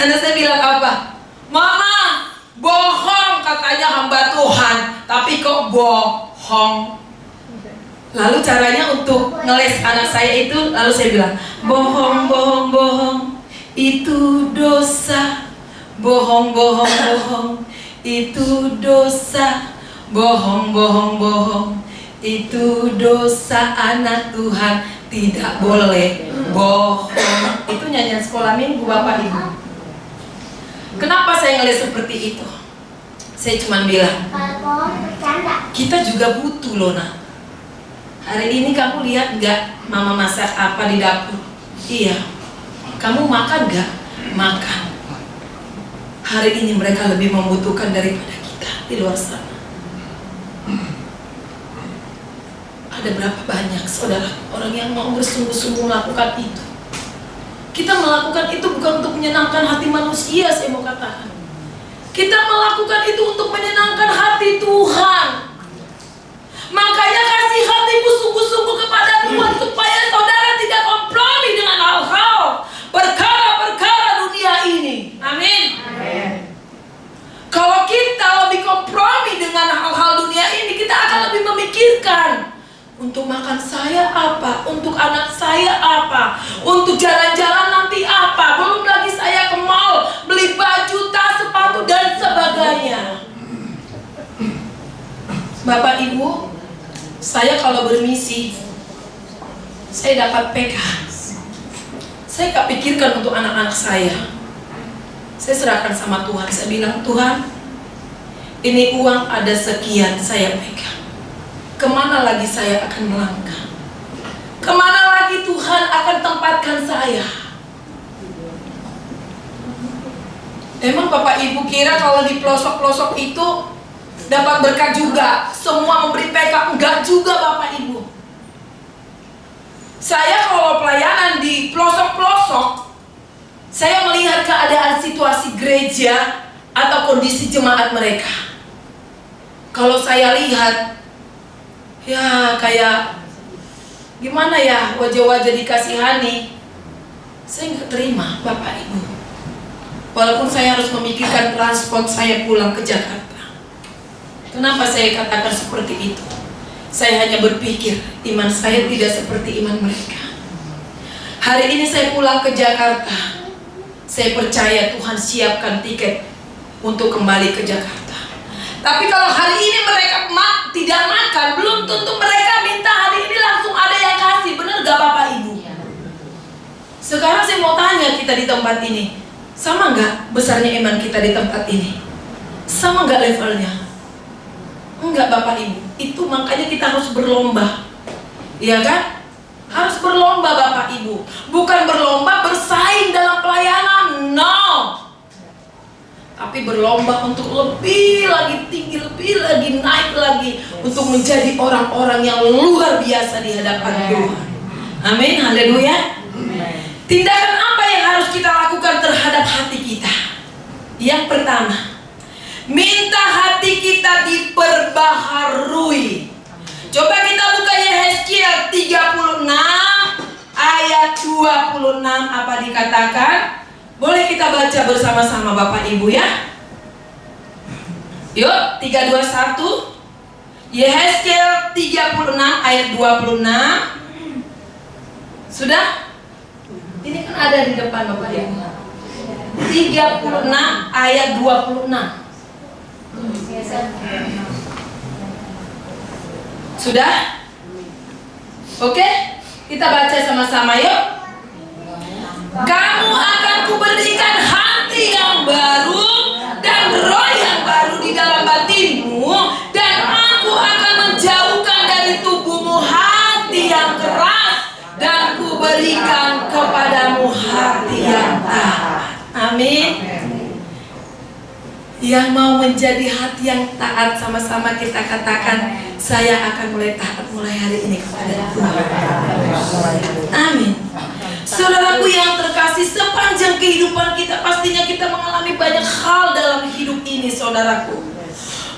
Anak saya bilang apa? Mama, bohong katanya hamba Tuhan, tapi kok bohong. Lalu caranya untuk ngeles anak saya itu, lalu saya bilang, bohong, bohong, bohong, itu dosa. Bohong, bohong, bohong, itu dosa. Bohong, bohong, bohong, itu dosa. Anak Tuhan tidak boleh bohong. Itu nyanyian sekolah minggu Bapak Ibu. Kenapa saya ngeliat seperti itu? Saya cuma bilang, kita juga butuh loh nak. Hari ini kamu lihat gak mama masak apa di dapur? Iya. Kamu makan gak? Makan. Hari ini mereka lebih membutuhkan daripada kita di luar sana. Ada berapa banyak saudara orang yang mau bersungguh-sungguh melakukan itu. Kita melakukan itu bukan untuk menyenangkan hati manusia, saya mau katakan. Kita melakukan itu untuk menyenangkan hati Tuhan. Makanya kasih hatimu sungguh-sungguh kepada Tuhan, supaya saudara tidak kompromi dengan hal-hal perkara-perkara dunia ini. Amin. Kalau kita lebih kompromi dengan hal-hal dunia ini, kita akan lebih memikirkan, untuk makan saya apa, untuk anak saya apa, untuk jalan-jalan nanti apa, belum lagi saya ke mall beli baju, tas, sepatu dan sebagainya. Bapak Ibu, saya kalau bermisi, saya dapat PK. Saya gak pikirkan untuk anak-anak saya. Saya serahkan sama Tuhan. Saya bilang, Tuhan, ini uang ada sekian, saya pegang. Kemana lagi saya akan melangkah? Kemana lagi Tuhan akan tempatkan saya? Emang Bapak Ibu kira kalau di pelosok-pelosok itu dapat berkat juga? Semua memberi PK? Enggak juga Bapak Ibu. Saya kalau pelayanan di pelosok-pelosok, Saya melihat keadaan situasi gereja atau kondisi jemaat mereka. Kalau saya lihat, ya kayak gimana ya, wajah-wajah dikasihani, saya nggak terima Bapak Ibu. Walaupun saya harus memikirkan transport saya pulang ke Jakarta. Kenapa saya katakan seperti itu? Saya hanya berpikir iman saya tidak seperti iman mereka. Hari ini saya pulang ke Jakarta. Saya percaya Tuhan siapkan tiket untuk kembali ke Jakarta. Tapi kalau hari ini mereka tidak makan, belum tentu mereka minta hari ini langsung ada yang kasih. Benar gak Bapak Ibu? Sekarang saya mau tanya kita di tempat ini, sama gak besarnya iman kita di tempat ini? Sama gak levelnya? Enggak Bapak Ibu. Itu makanya kita harus berlomba. Iya kan? Harus berlomba Bapak Ibu. Bukan berlomba bersaing dalam pelayanan, no. Tapi berlomba untuk lebih lagi tinggi, lebih lagi naik lagi, untuk menjadi orang-orang yang luar biasa di hadapan Tuhan. Amin, haleluya. Tindakan apa yang harus kita lakukan terhadap hati kita? Yang pertama, minta hati kita diperbaharui. Coba kita buka Yehezkiel 36 ayat 26, apa dikatakan? Boleh kita baca bersama-sama Bapak Ibu ya? Yuk, 3, 2, 1. Yehezkiel 36 ayat 26. Sudah? Ini kan ada di depan Bapak Ibu. 36 ayat 26. Sudah? Oke? Kita baca sama-sama yuk. Kamu akan kuberikan hati yang baru dan roh yang baru di dalam batinmu, dan aku akan menjauhkan dari tubuhmu hati yang keras, dan kuberikan kepadamu hati yang taat. Amin. Yang mau menjadi hati yang taat, sama-sama kita katakan, saya akan mulai taat mulai hari ini kepada Tuhan. Amin. Saudaraku yang terkasih, sepanjang kehidupan kita pastinya kita mengalami banyak hal dalam hidup ini, saudaraku.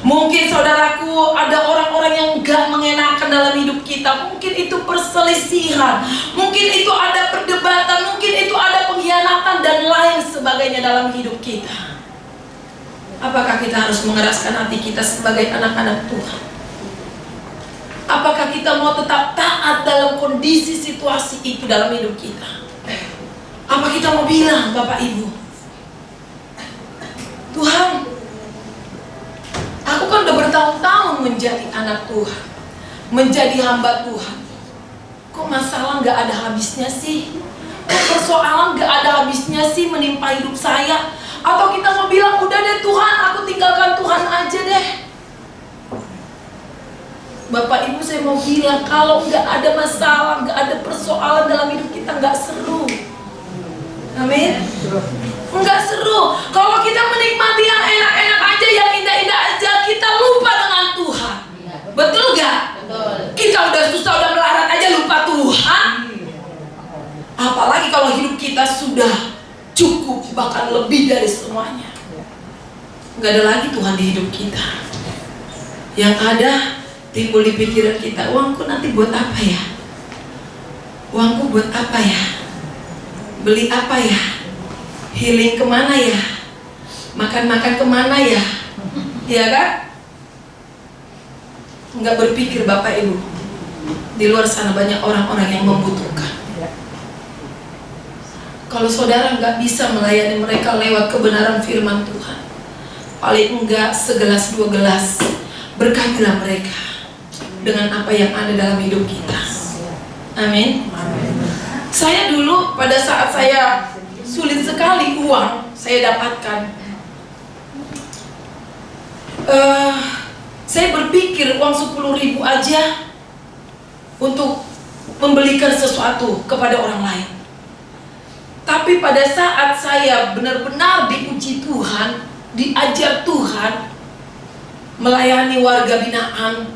Mungkin saudaraku ada orang-orang yang gak mengenakan dalam hidup kita. Mungkin itu perselisihan, mungkin itu ada perdebatan, mungkin itu ada pengkhianatan dan lain sebagainya dalam hidup kita. Apakah kita harus mengeraskan hati kita sebagai anak-anak Tuhan? Apakah kita mau tetap taat dalam kondisi situasi itu dalam hidup kita? Apa kita mau bilang, Bapak Ibu, Tuhan, aku kan udah bertahun-tahun menjadi anak Tuhan, menjadi hamba Tuhan. Kok masalah gak ada habisnya sih? Kok persoalan gak ada habisnya sih menimpa hidup saya? Atau kita mau bilang, udah deh Tuhan, aku tinggalkan Tuhan aja deh. Bapak Ibu, saya mau bilang, kalau nggak ada masalah, nggak ada persoalan dalam hidup kita, nggak seru. Amin. Nggak seru. Kalau kita menikmati yang enak-enak aja, yang indah-indah aja, kita lupa dengan Tuhan. Betul nggak? Betul. Kita udah susah, udah melarat aja lupa Tuhan. Apalagi kalau hidup kita sudah cukup, bahkan lebih dari semuanya. Nggak ada lagi Tuhan di hidup kita. Yang ada timbul di pikiran kita, uangku nanti buat apa ya? Uangku buat apa ya? Beli apa ya? Healing kemana ya? Makan-makan kemana ya? Iya kan? Nggak berpikir Bapak Ibu, di luar sana banyak orang-orang yang membutuhkan. Kalau saudara nggak bisa melayani mereka lewat kebenaran firman Tuhan, paling enggak segelas dua gelas berkatilah mereka dengan apa yang ada dalam hidup kita. Amin. Saya dulu pada saat saya sulit sekali uang saya dapatkan, saya berpikir uang 10.000 aja untuk membelikan sesuatu kepada orang lain. Tapi pada saat saya benar-benar diuji Tuhan, diajar Tuhan, melayani warga binaan,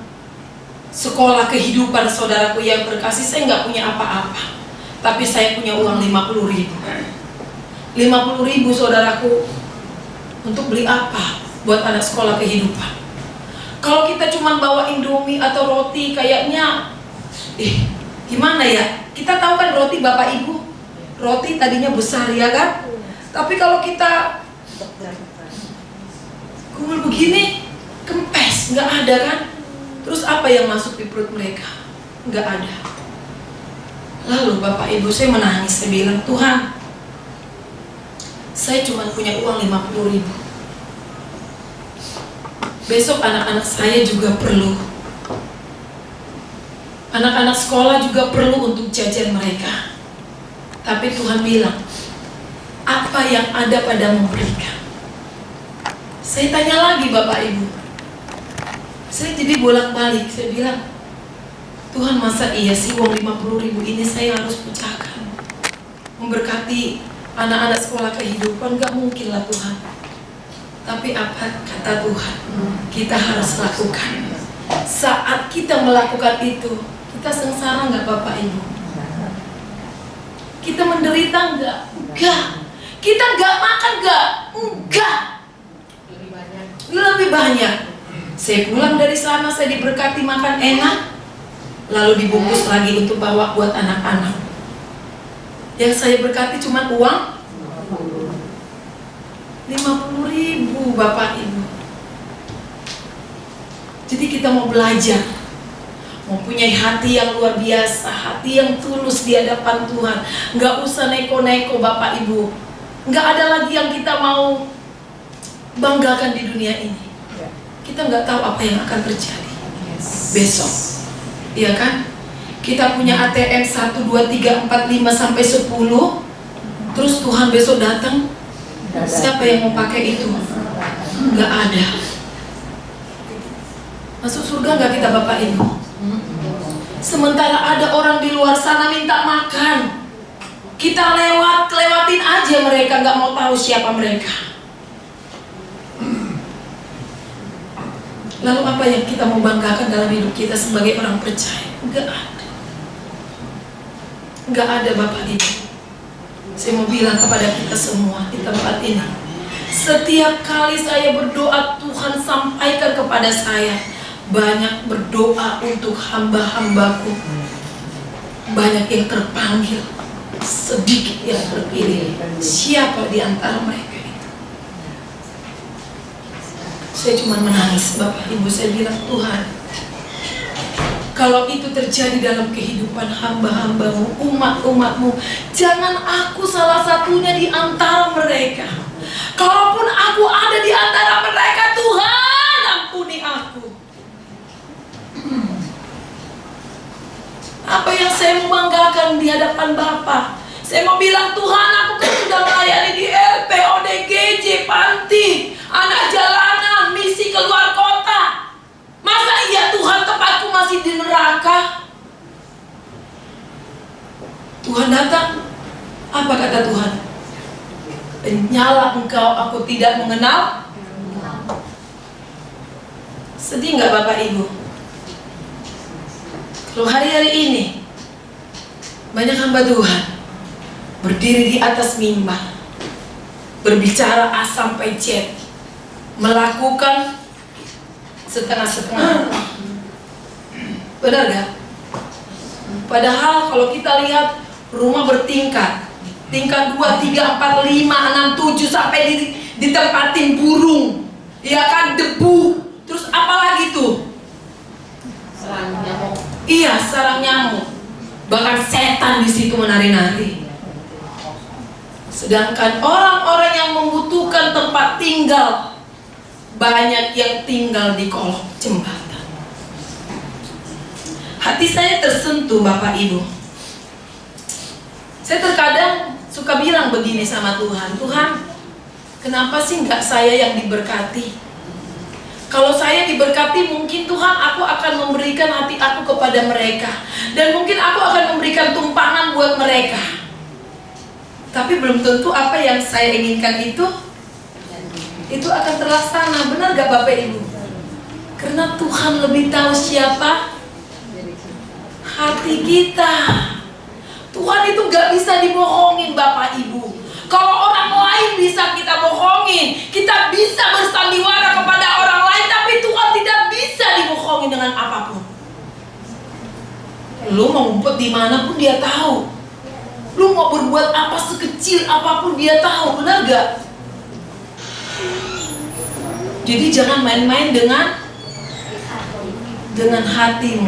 sekolah kehidupan saudaraku yang terkasih, saya nggak punya apa-apa, tapi saya punya uang 50.000. 50.000 saudaraku. Untuk beli apa? Buat anak sekolah kehidupan. Kalau kita cuma bawa Indomie atau roti, kayaknya gimana ya? Kita tahu kan roti Bapak Ibu, roti tadinya besar ya kan? Tapi kalau kita kumul begini, kempes, nggak ada kan? Terus apa yang masuk di perut mereka? Nggak ada. Lalu Bapak Ibu, saya menangis, saya bilang, Tuhan, saya cuma punya uang 50.000. Besok anak-anak saya juga perlu. Anak-anak sekolah juga perlu untuk jajan mereka. Tapi Tuhan bilang, apa yang ada pada memberikan. Saya tanya lagi Bapak Ibu. Saya jadi bolak-balik, saya bilang, Tuhan masa iya sih uang 50.000 ini saya harus pecahkan? Memberkati anak-anak sekolah kehidupan, gak mungkin lah Tuhan. Tapi apa kata Tuhan? Kita harus lakukan. Saat kita melakukan itu, kita sengsara gak Bapak Ibu? Kita menderita gak? Enggak. Kita gak makan gak? Enggak. Lebih banyak. Saya pulang dari sana, saya diberkati makan enak, lalu dibungkus lagi untuk bawa buat anak-anak. Yang saya berkati cuma uang 50.000 Bapak Ibu. Jadi kita mau belajar, mempunyai hati yang luar biasa, hati yang tulus di hadapan Tuhan. Nggak usah neko-neko Bapak Ibu. Nggak ada lagi yang kita mau banggakan di dunia ini. Kita nggak tahu apa yang akan terjadi besok, iya kan? Kita punya ATM 1, 2, 3, 4, 5 sampai 10. Terus Tuhan besok datang, siapa yang mau pakai itu? Nggak ada. Masuk surga nggak kita Bapak Ibu? Sementara ada orang di luar sana minta makan, kita lewatin aja mereka, nggak mau tahu siapa mereka. Lalu apa yang kita mau banggakan dalam hidup kita sebagai orang percaya? Nggak ada. Nggak ada Bapak Ibu. Saya mau bilang kepada kita semua di tempat ini, setiap kali saya berdoa, Tuhan sampaikan kepada saya, banyak berdoa untuk hamba-hambaku, banyak yang terpanggil, sedikit yang terpilih. Siapa di antara mereka itu? Saya cuma menangis Bapak Ibu. Saya bilang, Tuhan, kalau itu terjadi dalam kehidupan hamba-hambamu, umat-umatmu, jangan aku salah satunya di antara mereka. Kalaupun aku ada di antara mereka, Tuhan ampuni aku. Apa yang saya mau banggakan di hadapan Bapa? Saya mau bilang, Tuhan, aku kan sudah melayani di LP, ODGJ, panti, anak jalanan, misi keluar kota. Masa iya Tuhan tempatku masih di neraka? Tuhan datang, apa kata Tuhan? Penyala engkau, aku tidak mengenal. Sedih nggak Bapak Ibu? Kalau hari-hari ini banyak hamba Tuhan berdiri di atas mimbar, berbicara A sampai Z, melakukan setengah-setengah. Benar gak? Padahal kalau kita lihat rumah bertingkat, tingkat 2, 3, 4, 5, 6, 7 sampai ditempatin burung, ya kan, debu. Terus apa lagi tuh? Sarang nyamuk. Iya, sarang nyamuk. Bahkan setan di situ menari-nari. Sedangkan orang-orang yang membutuhkan tempat tinggal, banyak yang tinggal di kolong jembatan. Hati saya tersentuh Bapak Ibu. Saya terkadang suka bilang begini sama Tuhan, Tuhan, kenapa sih nggak saya yang diberkati? Kalau saya diberkati, mungkin Tuhan aku akan memberikan hati aku kepada mereka, dan mungkin aku akan memberikan tumpangan buat mereka. Tapi belum tentu apa yang saya inginkan itu akan terlaksana. Benar gak Bapak Ibu? Karena Tuhan lebih tahu siapa hati kita. Tuhan itu gak bisa dibohongin Bapak Ibu. Kalau orang Lu mau ngumpet di mana pun dia tahu. Lu mau berbuat apa sekecil apapun dia tahu, benar gak? Jadi jangan main-main dengan hatimu.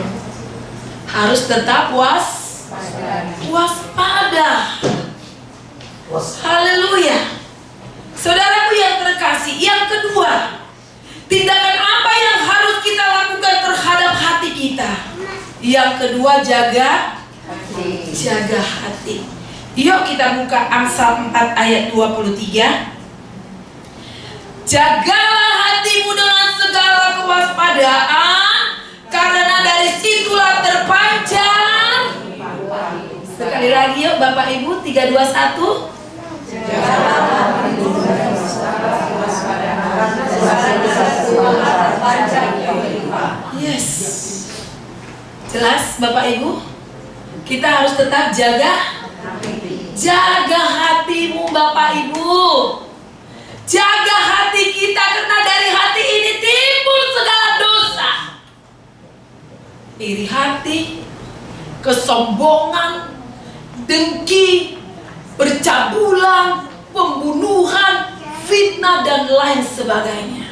Harus tetap waspada. Haleluya. Saudaraku yang terkasih, yang kedua, tindakan apa yang harus kita lakukan terhadap hati kita? Yang kedua, jaga hati. Yuk kita buka Amsal 4 ayat 23. Jagalah hatimu dengan segala kewaspadaan, karena dari situlah terpanjang. Sekali lagi yuk Bapak Ibu, 3, 2, 1. Yes. Jelas Bapak Ibu? Kita harus tetap jaga hatimu Bapak Ibu. Jaga hati kita, karena dari hati ini timbul segala dosa. Iri hati, kesombongan, dengki, percabulan, pembunuhan, fitnah dan lain sebagainya.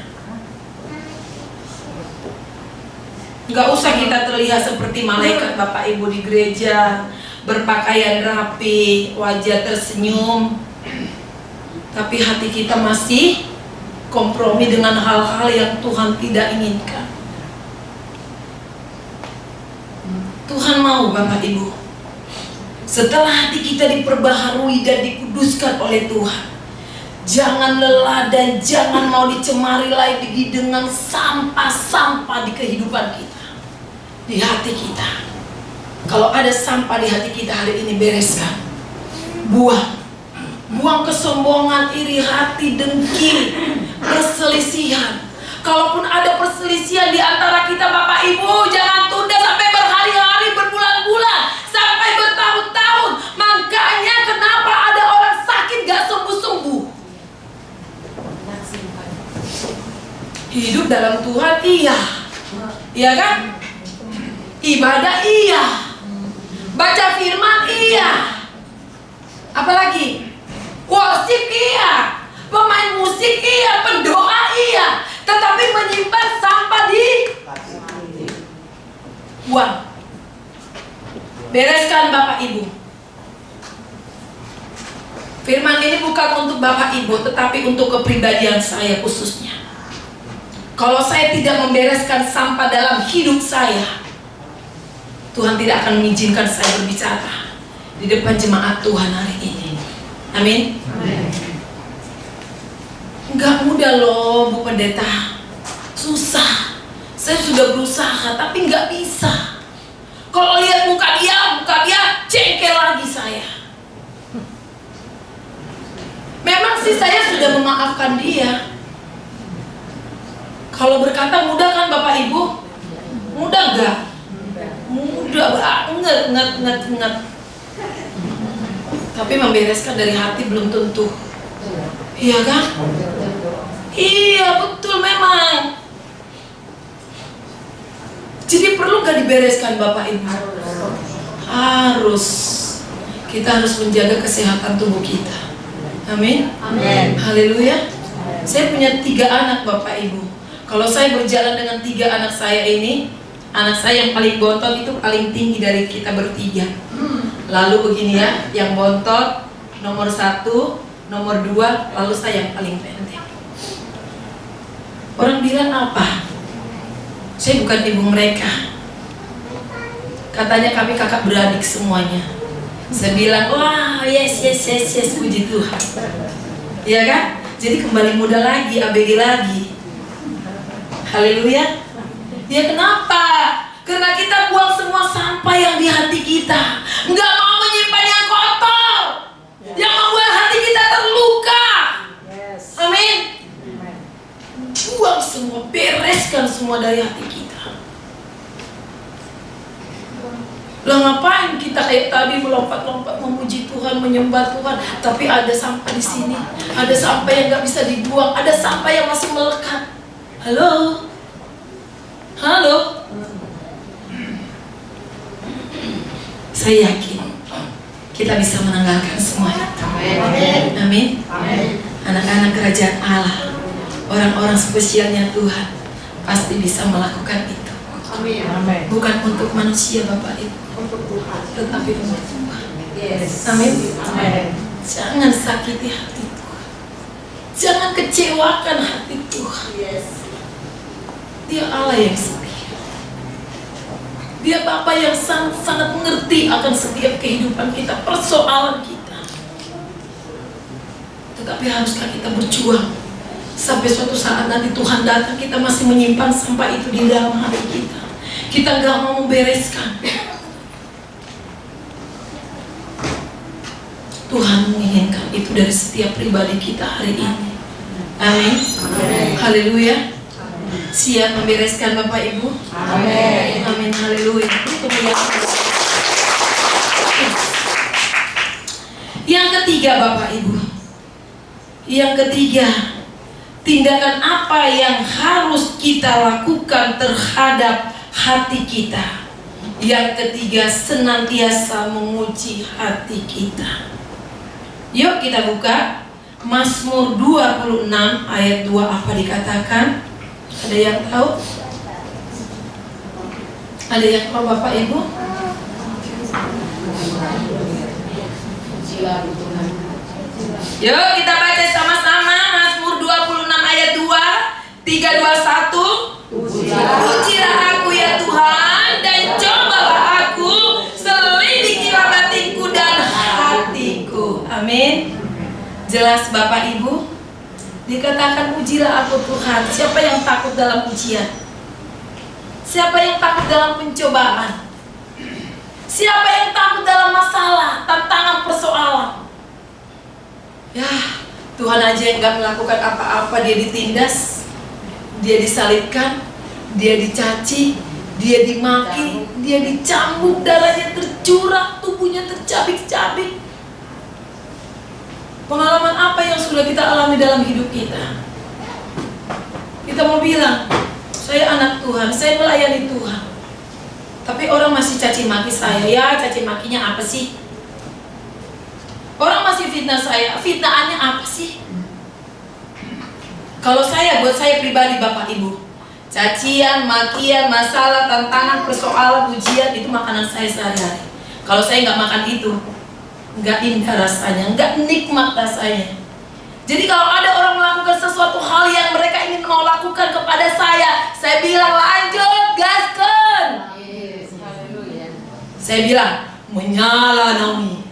Gak usah kita terlihat seperti malaikat Bapak Ibu di gereja, berpakaian rapi, wajah tersenyum, tapi hati kita masih kompromi dengan hal-hal yang Tuhan tidak inginkan. Tuhan mau Bapak Ibu, setelah hati kita diperbaharui dan dikuduskan oleh Tuhan, jangan lelah dan jangan mau dicemari lagi dengan sampah-sampah di kehidupan kita, di hati kita. Kalau ada sampah di hati kita hari ini, bereskan. Buang kesombongan, iri hati, dengki, perselisihan. Kalaupun ada perselisihan di antara kita Bapak Ibu, jangan tunda sampai berhari-hari, berbulan-bulan, sampai bertahun-tahun. Makanya kenapa ada orang sakit gak sembuh-sembuh? Hidup dalam Tuhan iya kan? Ibadah iya, baca firman iya, apalagi worship iya, pemain musik iya, pendoa iya, tetapi menyimpan sampah di buang. Bereskan Bapak Ibu. Firman ini bukan untuk Bapak Ibu, tetapi untuk kepribadian saya khususnya. Kalau saya tidak membereskan sampah dalam hidup saya, Tuhan tidak akan mengizinkan saya berbicara di depan jemaat Tuhan hari ini. Amin. Enggak mudah loh Bu Pendeta, susah. Saya sudah berusaha tapi enggak bisa. Kalau lihat muka dia cengkel lagi saya. Memang sih saya sudah memaafkan dia. Kalau berkata mudah kan Bapak Ibu? Mudah enggak? Mudah banget. Tapi membereskan dari hati belum tentu. Iya kan? Iya betul memang. Jadi perlu gak dibereskan Bapak Ibu? Harus. Kita harus menjaga kesehatan tubuh kita. Amin. Haleluya. Saya punya 3 anak Bapak Ibu. Kalau saya berjalan dengan 3 anak saya ini, anak saya yang paling bontot itu paling tinggi dari kita bertiga. Lalu begini ya, yang bontot nomor 1, nomor 2, lalu saya yang paling pendek. Orang bilang apa? Saya bukan ibu mereka. Katanya kami kakak beradik semuanya. Saya bilang, wah yes, puji Tuhan. Iya kan? Jadi kembali muda lagi, ABG lagi. Haleluya. Ya kenapa? Karena kita buang semua sampah yang di hati kita. Nggak mau menyimpan yang kotor, yang membuat hati kita terluka. Amin. Buang semua, bereskan semua dari hati kita. Lah ngapain kita kayak tadi melompat-lompat memuji Tuhan, menyembah Tuhan, tapi ada sampah di sini, ada sampah yang nggak bisa dibuang, ada sampah yang masih melekat. Halo. Saya yakin kita bisa menanggalkan semua itu. Amin. Anak-anak kerajaan Allah, orang-orang spesialnya Tuhan pasti bisa melakukan itu. Bukan untuk manusia Bapak Ibu, tetapi untuk Tuhan. Amin. Jangan sakiti hati Tuhan. Jangan kecewakan hati Tuhan. Dia Allah yang setia. Dia Bapa yang sangat mengerti akan setiap kehidupan kita, persoalan kita. Tetapi haruskah kita berjuang sampai suatu saat nanti Tuhan datang, kita masih menyimpan sampah itu di dalam hati kita. Kita nggak mau membereskan. Tuhan menginginkan itu dari setiap pribadi kita hari ini. Amin. Haleluya. Siap membereskan Bapak Ibu? Amin. Amin. Haleluya. Yang ketiga Bapak Ibu. Yang ketiga, tindakan apa yang harus kita lakukan terhadap hati kita. Yang ketiga, senantiasa menguji hati kita. Yuk kita buka Mazmur 26 ayat 2, apa dikatakan? Ada yang tahu? Ada yang tahu Bapak Ibu? Yuk kita baca sama-sama Mazmur 26 ayat 2, 3, 2, 1. Ujilah aku ya Tuhan, dan cobalah aku, selidikilah batinku dan hatiku. Amin. Jelas Bapak Ibu? Dikatakan ujilah aku Tuhan. Siapa yang takut dalam ujian? Siapa yang takut dalam pencobaan? Siapa yang takut dalam masalah, tantangan, persoalan? Ya, Tuhan aja yang gak melakukan apa-apa. Dia ditindas, dia disalibkan, dia dicaci, dia dimaki, dia dicambuk, darahnya tercurah, tubuhnya tercabik-cabik. Pengalaman apa yang sudah kita alami dalam hidup kita? Kita mau bilang, saya anak Tuhan, saya melayani Tuhan, tapi orang masih caci maki saya. Ya, caci makinya apa sih? Orang masih fitnah saya, fitnaannya apa sih? Kalau saya, buat saya pribadi Bapak Ibu, cacian, makian, masalah, tantangan, persoalan, ujian, itu makanan saya sehari-hari. Kalau saya nggak makan itu, nggak indah rasanya, nggak nikmat rasanya. Jadi kalau ada orang melakukan sesuatu hal yang mereka ingin mau lakukan kepada saya bilang lanjut, gaskan. Saya bilang menyala Naomi.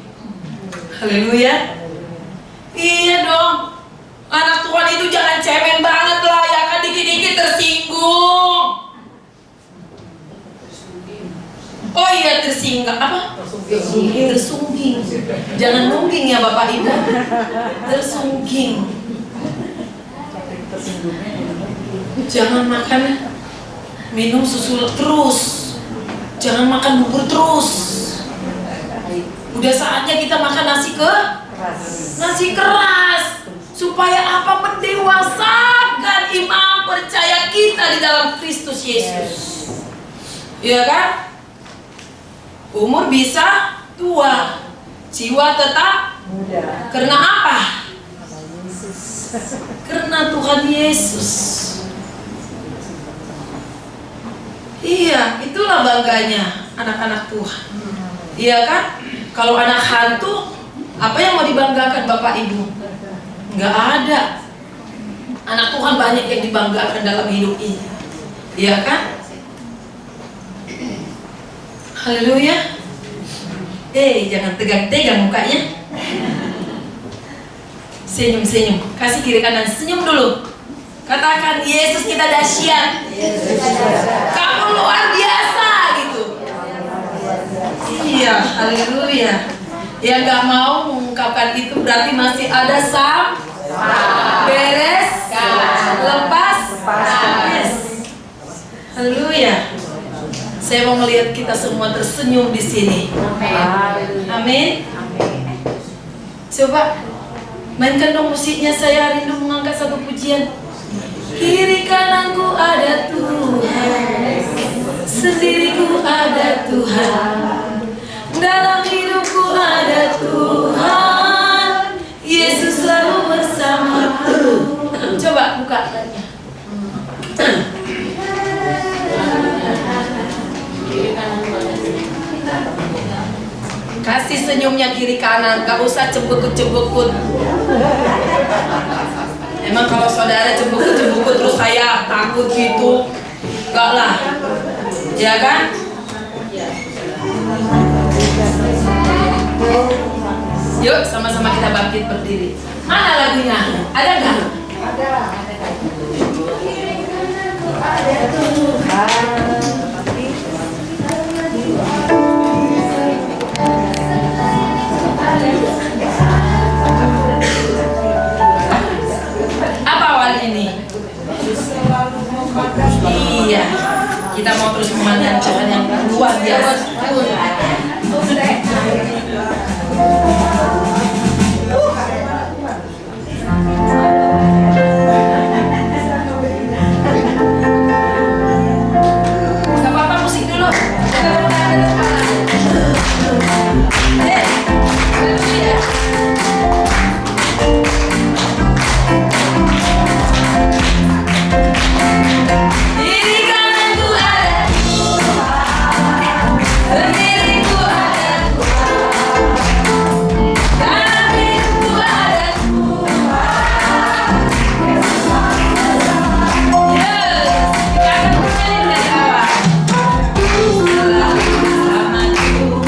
Haleluya. Iya dong. Anak Tuhan itu jangan cemen banget lah, ya kan, dikit-dikit tersinggung. Oh iya, tersinggah apa? Tersungging. Jangan nungging ya Bapak Ibu. Tersungging. Jangan makan minum susu terus. Jangan makan bubur terus. Udah saatnya kita makan nasi keras. Supaya apa? Mendewasakan iman percaya kita di dalam Kristus Yesus. Iya kan? Umur bisa tua, jiwa tetap muda. Karena apa? Karena Tuhan Yesus. Iya, itulah bangganya anak-anak Tuhan. Iya kan? Kalau anak hantu, apa yang mau dibanggakan Bapak Ibu? Nggak ada. Anak Tuhan banyak yang dibanggakan dalam hidup ini. Iya kan? Haleluya. Jangan tegang-tegang mukanya. Senyum-senyum. Kasih kiri kanan, senyum dulu. Katakan, Yesus kita dahsyat. Kamu luar biasa gitu. Iya, haleluya. Yang gak mau mengungkapkan itu berarti masih ada beres, lepas, yes. Haleluya. Saya mau melihat kita semua tersenyum di sini. Amin. Coba mainkan dong musiknya. Saya rindu mengangkat satu pujian. Kiri kananku ada Tuhan, sendiriku ada Tuhan. Tuhan, Yesus selalu bersamaku. Coba buka tanya. Kasih senyumnya kiri kanan, gak usah cembekut-cembekut. Emang kalau saudara cembekut-cembekut terus saya takut gitu, gak lah, ya kan? Yuk sama-sama kita bangkit berdiri. Mana lagunya? Ada nggak? Apa awal ini? Iya, kita mau terus memandang Tuhan yang luar biasa. Gak apa-apa, musik dulu. Diri kananku ada Tuhan, diriku ada Tuhan, dalam hidupku ada Tuhan. Yes, kita akan bernyanyi dari awal. Selalu bersama Tuhan, selalu bersama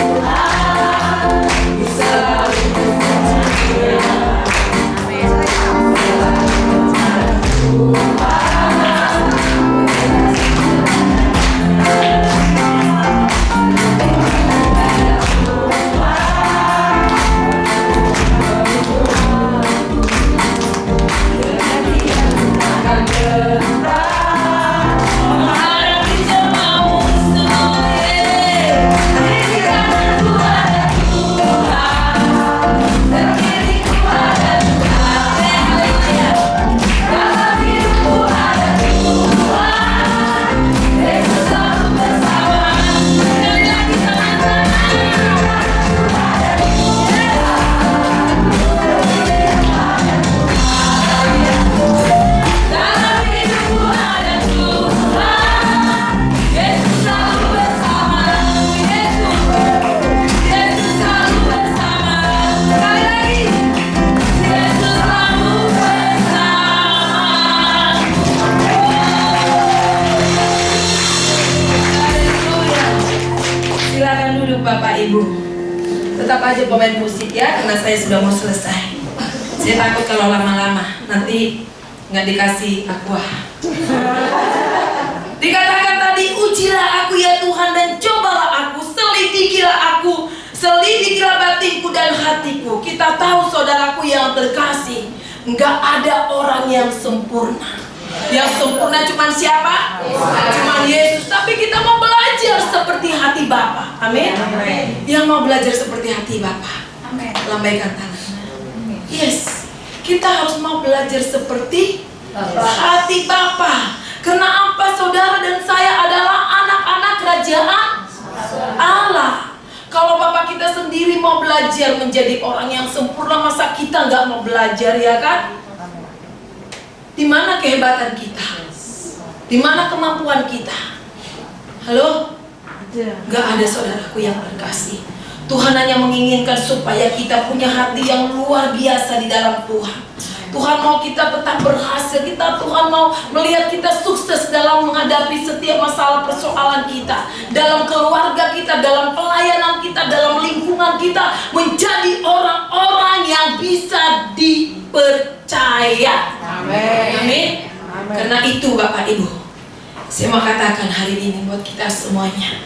menghadapi semua musuh. Diri kananku ada Tuhan, dan kiriku ada Tuhan. Haleluya. Dalam hidupku ada Tuhan, Yesus selalu bersama. Sekali lagi sama-sama. Dalam hidupku ada Tuhan, Yesus selalu bersama. Yesus selalu bersama. Sekali lagi, Yesus selalu bersama. Haleluya. Silakan duduk Bapak Ibu. Tetap aja pemain musik ya, karena saya sudah mau selesai. Saya takut kalau lama-lama nanti nggak dikasih aqua. Dikatakan tadi, ujilah aku ya Tuhan dan cobalah aku, selidikilah batinku dan hatiku. Kita tahu saudaraku yang terkasih, nggak ada orang yang sempurna. Yang sempurna cuma siapa? Cuma Yesus. Tapi kita mau belajar seperti hati Bapa. Amin. Yang mau belajar seperti hati Bapa, lambaikan tangan. Yes, kita harus mau belajar seperti hati Bapa. Karena apa? Saudara dan saya adalah anak-anak kerajaan Allah. Kalau Bapak kita sendiri mau belajar menjadi orang yang sempurna, masa kita nggak mau belajar, ya kan? Di mana kehebatan kita? Di mana kemampuan kita? Halo? Nggak ada saudaraku yang terkasih. Tuhan hanya menginginkan supaya kita punya hati yang luar biasa di dalam Tuhan. Tuhan mau kita tetap berhasil, Tuhan mau melihat kita sukses dalam menghadapi setiap masalah persoalan kita, dalam keluarga kita, dalam pelayanan kita, dalam lingkungan kita, menjadi orang-orang yang bisa dipercaya. Amin. Karena itu Bapak Ibu, saya mau katakan hari ini buat kita semuanya,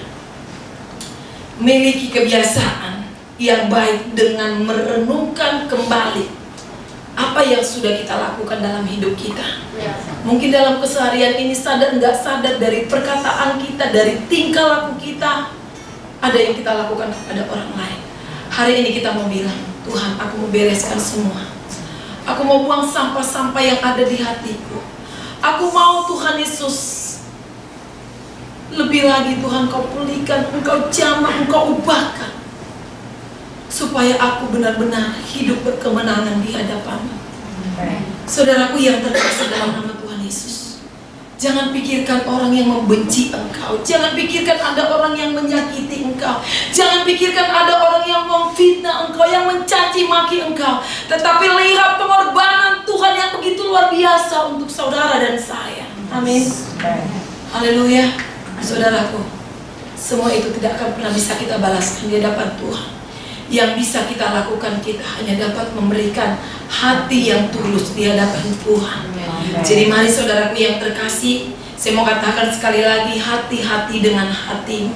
miliki kebiasaan yang baik dengan merenungkan kembali apa yang sudah kita lakukan dalam hidup kita. Mungkin dalam keseharian ini sadar nggak sadar dari perkataan kita, dari tingkah laku kita, ada yang kita lakukan kepada orang lain. Hari ini kita mau bilang, Tuhan, aku mau bereskan semua. Aku mau buang sampah-sampah yang ada di hatiku. Aku mau Tuhan Yesus, lebih lagi Tuhan Kau pulihkan, Engkau jamah, Engkau ubahkan, supaya aku benar-benar hidup berkemenangan di hadapan-Mu. Saudaraku yang terkasih dalam nama Tuhan Yesus, jangan pikirkan orang yang membenci engkau. Jangan pikirkan ada orang yang menyakiti engkau. Jangan pikirkan ada orang yang memfitnah engkau, yang mencaci maki engkau. Tetapi lihat pengorbanan Tuhan yang begitu luar biasa untuk saudara dan saya. Amin. Haleluya. Saudaraku, semua itu tidak akan pernah bisa kita balaskan di hadapan Tuhan. Yang bisa kita lakukan, kita hanya dapat memberikan hati yang tulus di hadapan Tuhan. Jadi mari saudaraku yang terkasih, saya mau katakan sekali lagi, hati-hati dengan hatimu.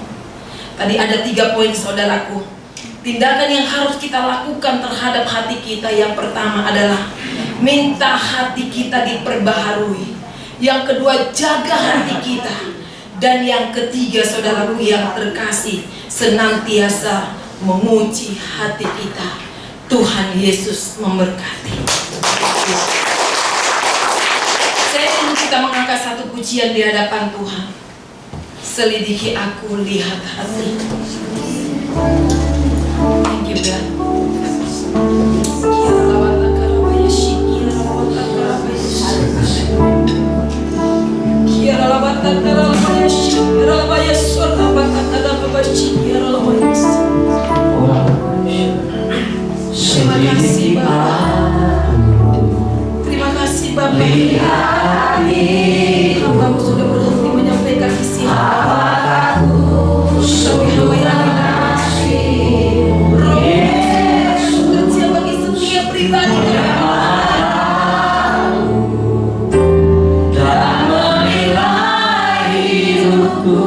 Tadi ada 3 poin saudaraku. Tindakan yang harus kita lakukan terhadap hati kita, yang pertama adalah minta hati kita diperbaharui. Yang kedua, jaga hati kita. Dan yang ketiga saudaraku yang terkasih, senantiasa menguji hati kita. Tuhan Yesus memberkati. Saya ingin kita mengangkat satu pujian di hadapan Tuhan. Selidiki aku, lihat hati. Thank you God. Terima kasih Bapak. Terima kasih Bapak. Hamba-Mu sudah berhenti menyampaikan isi hati. Tapi hamba yang Roh bekerja bagi setiap pribadi dan menilai hidupku.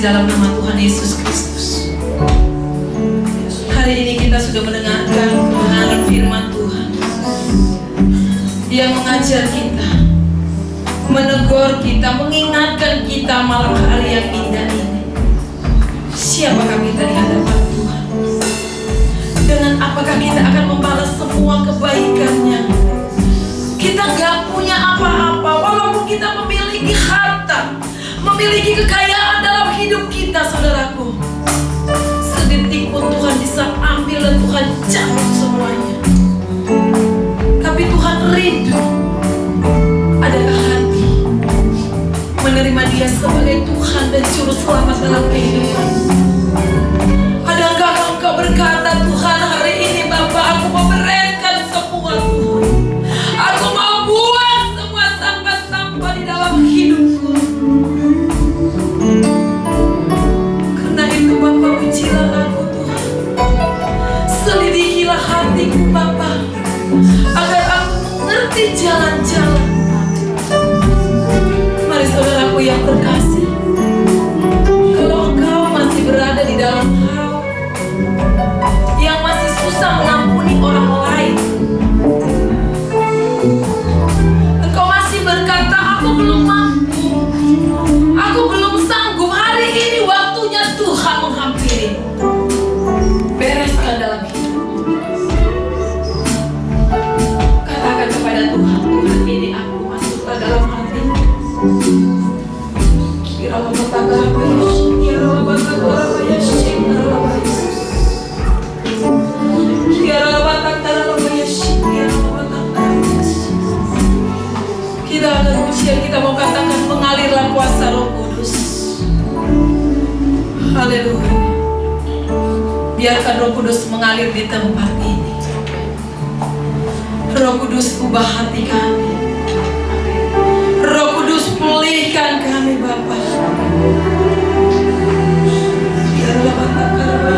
dalam nama Tuhan Yesus Kristus. Hari ini kita sudah mendengarkan kebenaran firman Tuhan yang mengajar kita, menegur kita, mengingatkan kita malam hari yang indah ini. Siapakah kita di hadapan Tuhan? Dengan apakah kita akan membalas semua kebaikannya? Kita gak punya apa-apa, walaupun kita memiliki harta, memiliki kekayaan dalam hidup kita, saudaraku. Sedetik pun Tuhan bisa ambil dan Tuhan cabut semuanya. Tapi Tuhan rindu adakah hati menerima Dia sebagai Tuhan dan Juru Selamat dalam kehidupan. Adakah engkau berkata, Tuhan, hari ini Bapa, aku mau bereskan semua, Tuhan. Aku mau buang semua sampah-sampah di dalam hidupku. Karena itu Bapa, ujilah aku, Tuhan. Selidikilah hatiku, Bapa, agar aku mengerti jalan-jalan. Mari saudaraku yang terkasih, kalau engkau masih berada di dalam hal yang masih susah mengampuni orang lain, engkau masih berkata, aku belum mampu, aku belum sanggup, hari ini waktunya Tuhan menghampiri. Bereskan dalam hidup. Katakan kepada Tuhan, Tuhan, ini aku, masuklah dalam hatimu. Kira-kira apa Yesus, kira-kira apa Yesus, kira-kira apa Yesus, kira-kira apa Yesus, kira-kira apa kuasa Roh Kudus. Haleluya. Biarkan Roh Kudus mengalir di tempat ini. Roh Kudus ubah hati kami. Roh Kudus pulihkan kami Bapa. Biarlah Bapa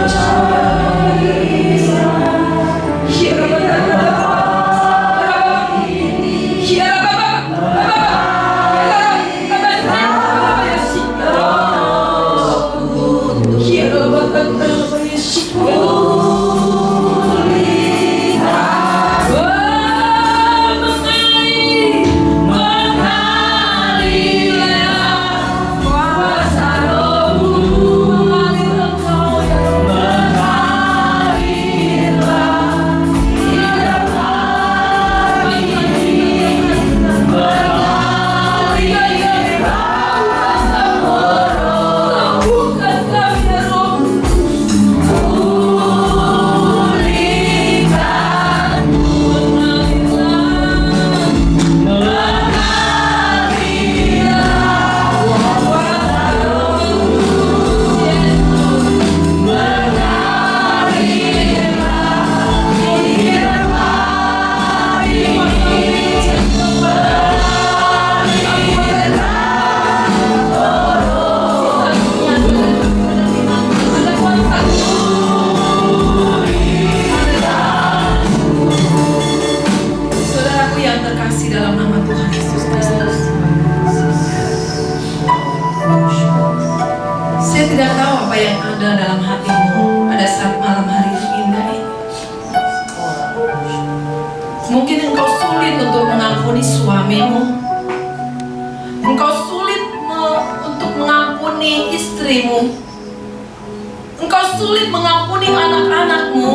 Engkau sulit mengampuni anak-anakmu.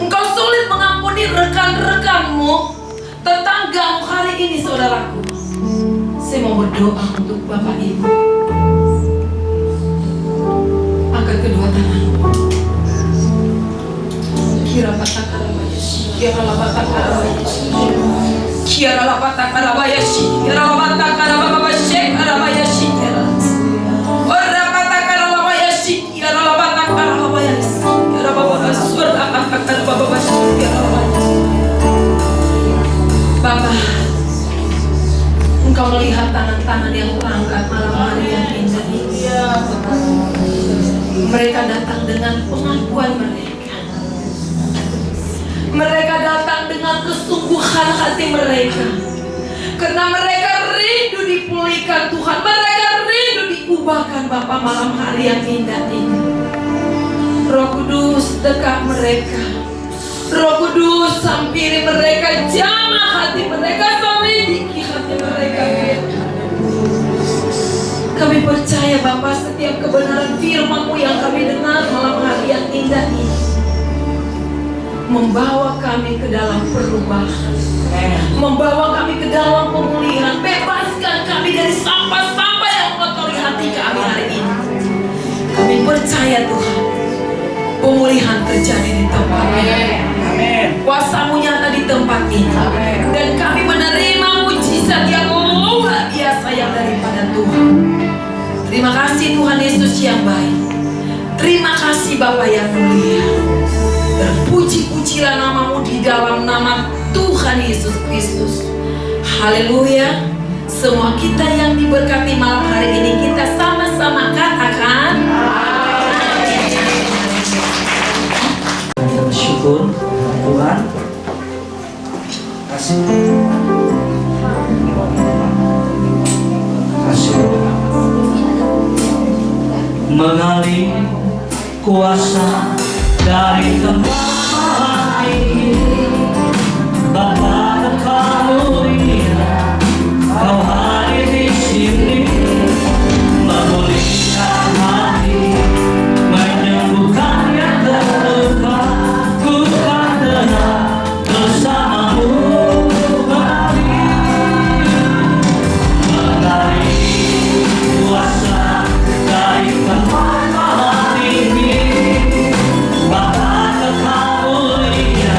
Engkau sulit mengampuni rekan-rekanmu, tetanggamu hari ini saudaraku. Saya mau berdoa untuk Bapak Ibu. Angkat kedua tanganmu. Kira patakarabayashi, kira patakarabayashi, kira patakarabayashi, kira patakarabayashi, karabayashi, kira. Ora patakarabayashi, kira patakarabayashi, kira patakarabayashi, kira patakarabayashi. Bapa, Engkau melihat tangan-tangan yang terangkat malam hari yang indah ini. Mereka datang dengan pengakuan mereka. Mereka datang dengan kesungguhan hati mereka. Karena mereka rindu dipulihkan Tuhan. Mereka rindu diubahkan Bapa malam hari yang indah ini. Roh Kudus dekat mereka. Roh Kudus sampiri mereka, jamah hati mereka, selidiki hati mereka. Kami percaya Bapa setiap kebenaran firman-Mu yang kami dengar malam hari yang indah ini membawa kami ke dalam perubahan, membawa kami ke dalam pemulihan. Bebaskan kami dari sampah-sampah yang mengotori hati kami hari ini. Kami percaya Tuhan, pemulihan terjadi di tempat ini. Kuasa-Mu nyata di tempat ini. Dan kami menerima mujizat yang luar biasa yang daripada Tuhan. Terima kasih Tuhan Yesus yang baik. Terima kasih Bapa yang mulia. Terpuji-pujilah nama-Mu di dalam nama Tuhan Yesus Kristus. Haleluya. Semua kita yang diberkati malam hari ini, kita sama-sama katakan Kita bersyukur Tuhan. Kasih. Mengalir kuasa dari tempat ini, Bapa Engkau mulia, Kau hadir di sini, memulihkan hati, menyembuhkan yang terluka. Ku kan dengar bersama-Mu mengalir kuasa dari tempat ini, Bapa Engkau mulia,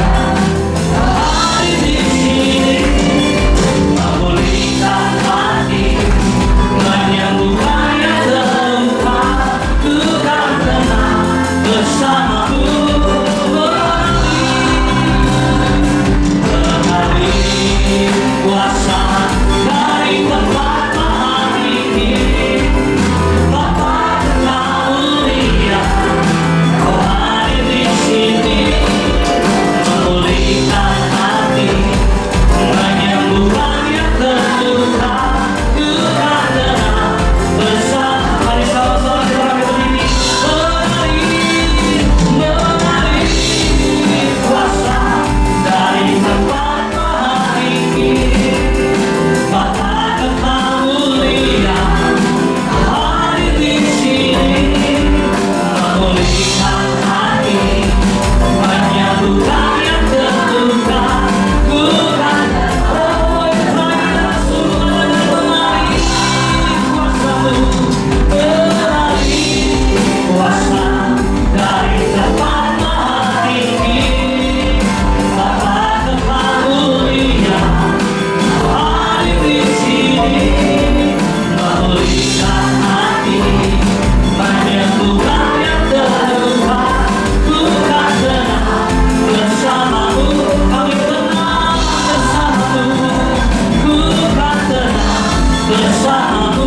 bersamamu.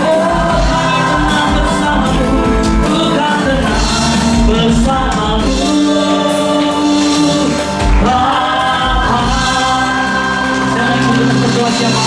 Oh, kami tenang bersamamu, bukan tenang bersamamu. Bapa, jangan ikut berdoa siapa.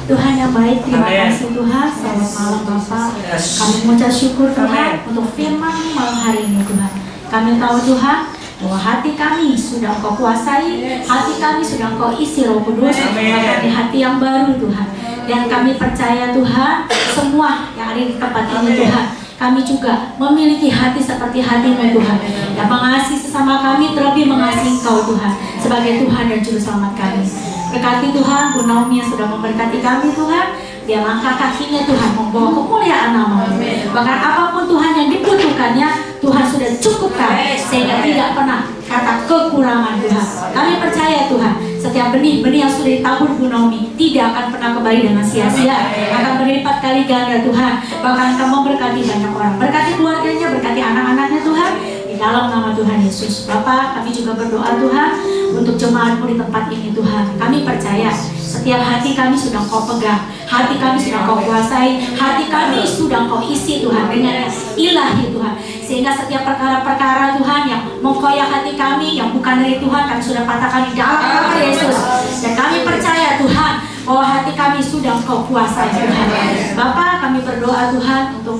Tuhan yang baik, terima Amin. kasih Tuhan. Selamat malam Bapak. Yes. Kami mengucap syukur Tuhan Amin. untuk firman malam hari ini Tuhan. Kami tahu Tuhan bahwa hati kami sudah Engkau kuasai, hati kami sudah Engkau isi Roh Kudus, Amin. bahkan di hati yang baru Tuhan. Dan kami percaya Tuhan, semua yang ada di tempat ini Tuhan, kami juga memiliki hati seperti hati-Mu Tuhan, yang mengasihi sesama kami, terlebih mengasihi Engkau Tuhan sebagai Tuhan dan Juru Selamat kami. Berkati Tuhan, Bu Naomi yang sudah memberkati kami Tuhan, biar langkah kakinya Tuhan membawa kemuliaan nama-Mu. Bahkan apapun Tuhan yang dibutuhkannya, Tuhan sudah cukupkan, sehingga tidak pernah kata kekurangan Tuhan. Kami percaya Tuhan, setiap benih-benih yang sudah ditabur Bu Naomi tidak akan pernah kembali dengan sia-sia, akan berlipat kali ganda Tuhan. Bahkan akan memberkati banyak orang, berkati keluarganya, berkati anak-anaknya Tuhan, di dalam nama Tuhan Yesus. Bapak, kami juga berdoa Tuhan untuk jemaat-Mu di tempat ini Tuhan. Kami percaya setiap hati kami sudah Kau pegang, hati kami sudah Kau kuasai, hati kami sudah Kau isi Tuhan dengan ilahi Tuhan. Sehingga setiap perkara-perkara Tuhan yang mengkoyak hati kami, yang bukan dari Tuhan, kami sudah patahkan di dalam nama Yesus. Dan kami percaya Tuhan bahwa hati kami sudah Kau kuasai Tuhan. Bapak, kami berdoa Tuhan untuk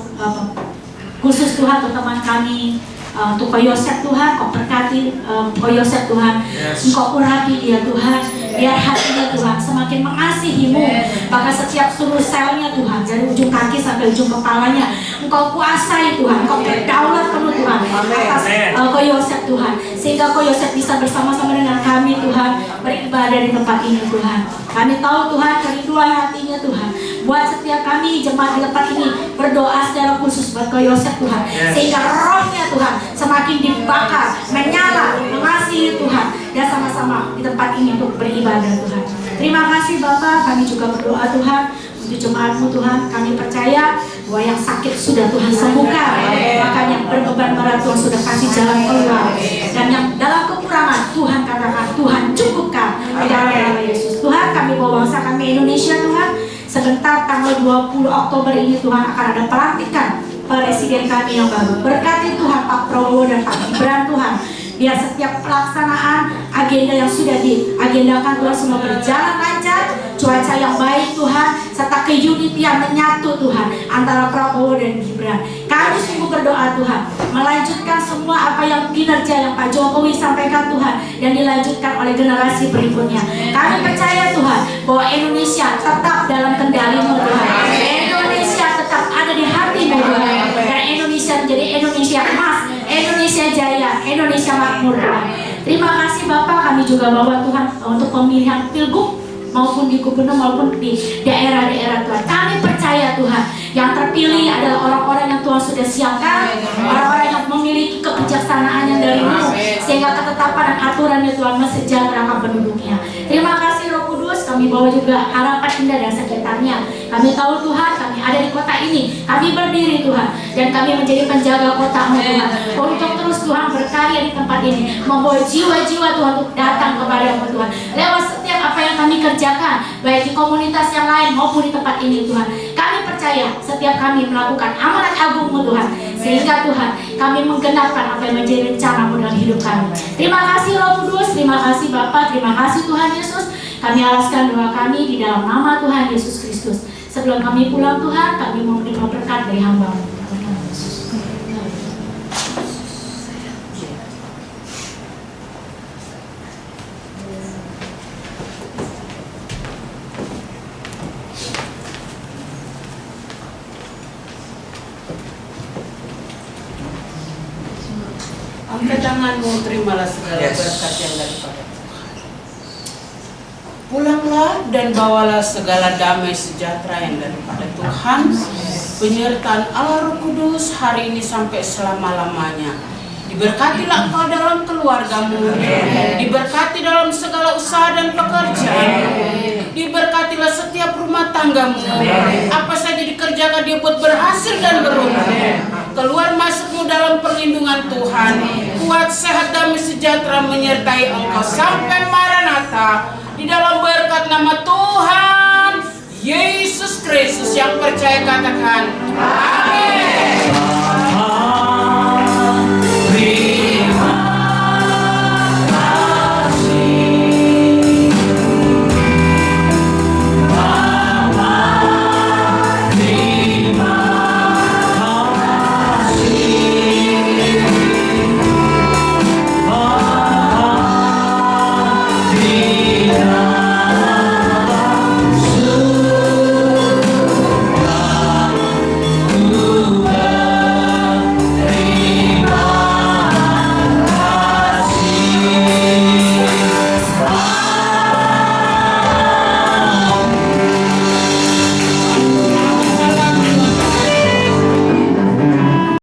khusus Tuhan untuk teman kami, untuk Ko Yosef Tuhan, Kau berkati Ko Yosef Tuhan, Engkau urapi dia Tuhan, biar hatinya Tuhan semakin mengasihi-Mu. Bahkan setiap seluruh selnya Tuhan, dari ujung kaki sampai ujung kepalanya, Engkau kuasai Tuhan, Engkau berdaulat penuh Tuhan atas Ko Yosef Tuhan, sehingga Ko Yosef bisa bersama-sama dengan kami Tuhan, beribadah di tempat ini Tuhan. Kami tahu Tuhan, kerinduan hatinya Tuhan, buat setiap kami jemaat di tempat ini berdoa secara khusus buat Ko Yosef Tuhan, sehingga rohnya Tuhan semakin dibakar, menyala, mengasihi Tuhan, dan sama-sama di tempat ini untuk beribadah Tuhan. Terima kasih Bapak, kami juga berdoa Tuhan untuk jemaat-Mu Tuhan. Kami percaya bahwa yang sakit sudah Tuhan sembuhkan, bahkan yang berbeban berat Tuhan sudah kasih jalan keluar, dan yang dalam kekurangan Tuhan katakan Tuhan cukupkan di dalam nama Yesus. Tuhan, kami bawa bangsa kami Indonesia Tuhan, sebentar tanggal 20 Oktober ini Tuhan akan ada pelantikan presiden kami yang baru. Berkati Tuhan Pak Prabowo dan Pak Gibran Tuhan, biar setiap pelaksanaan agenda yang sudah diagendakan Tuhan semua berjalan lancar, cuaca yang baik Tuhan, serta keunitian menyatu Tuhan antara Prabowo dan Gibran. Kami sungguh berdoa Tuhan, melanjutkan semua apa yang kinerja yang Pak Jokowi sampaikan Tuhan, dan dilanjutkan oleh generasi berikutnya. Kami percaya Tuhan bahwa Indonesia tetap dalam kendali-Mu Tuhan. Indonesia tetap ada di hati-Mu Tuhan, dan Indonesia menjadi Indonesia emas, Indonesia jaya, Indonesia makmur Tuhan. Terima kasih Bapak, kami juga bawa Tuhan untuk pemilihan pilgub maupun di gubernur maupun di daerah-daerah Tuhan. Kami percaya Tuhan, yang terpilih adalah orang-orang yang Tuhan sudah siapkan, orang-orang yang memiliki kebijaksanaan yang dari-Mu, sehingga ketetapan dan aturannya Tuhan mesejahterakan penduduknya. Terima kasih Roh Kudus, kami bawa juga Harapan Indah dan sekitarnya. Kami tahu Tuhan, kami ada di kota ini, kami berdiri Tuhan, dan kami menjadi penjaga kota-Mu Tuhan, untuk terus Tuhan berkarya di tempat ini, membawa jiwa-jiwa Tuhan untuk datang kepada-Mu Tuhan, lewat setiap apa yang kami kerjakan, baik di komunitas yang lain maupun di tempat ini Tuhan. Kami percaya setiap kami melakukan amanat agung-Mu Tuhan, sehingga Tuhan kami menggenapkan apa yang menjadi rencana-Mu dalam hidup kami. Terima kasih Roh Kudus, terima kasih Bapa, terima kasih Tuhan Yesus. Kami alaskan doa kami di dalam nama Tuhan Yesus Kristus. Sebelum kami pulang Tuhan, kami mau menerima berkat dari hamba-Mu. Angkat tanganmu, terimalah segala berkat yang daripada Tuhan. Pulanglah dan bawalah segala damai sejahtera yang daripada Tuhan, penyertaan Allah Roh Kudus hari ini sampai selama-lamanya. Diberkatilah engkau dalam keluargamu, diberkati dalam segala usaha dan pekerjaan, diberkatilah setiap rumah tanggamu, apa saja dikerjakan dia buat berhasil dan beruntung. keluar masukmu dalam perlindungan Tuhan. Kuat, sehat, damai sejahtera menyertai engkau sampai Maranatha. Di dalam berkat nama Tuhan Yesus Kristus yang percaya katakan amin.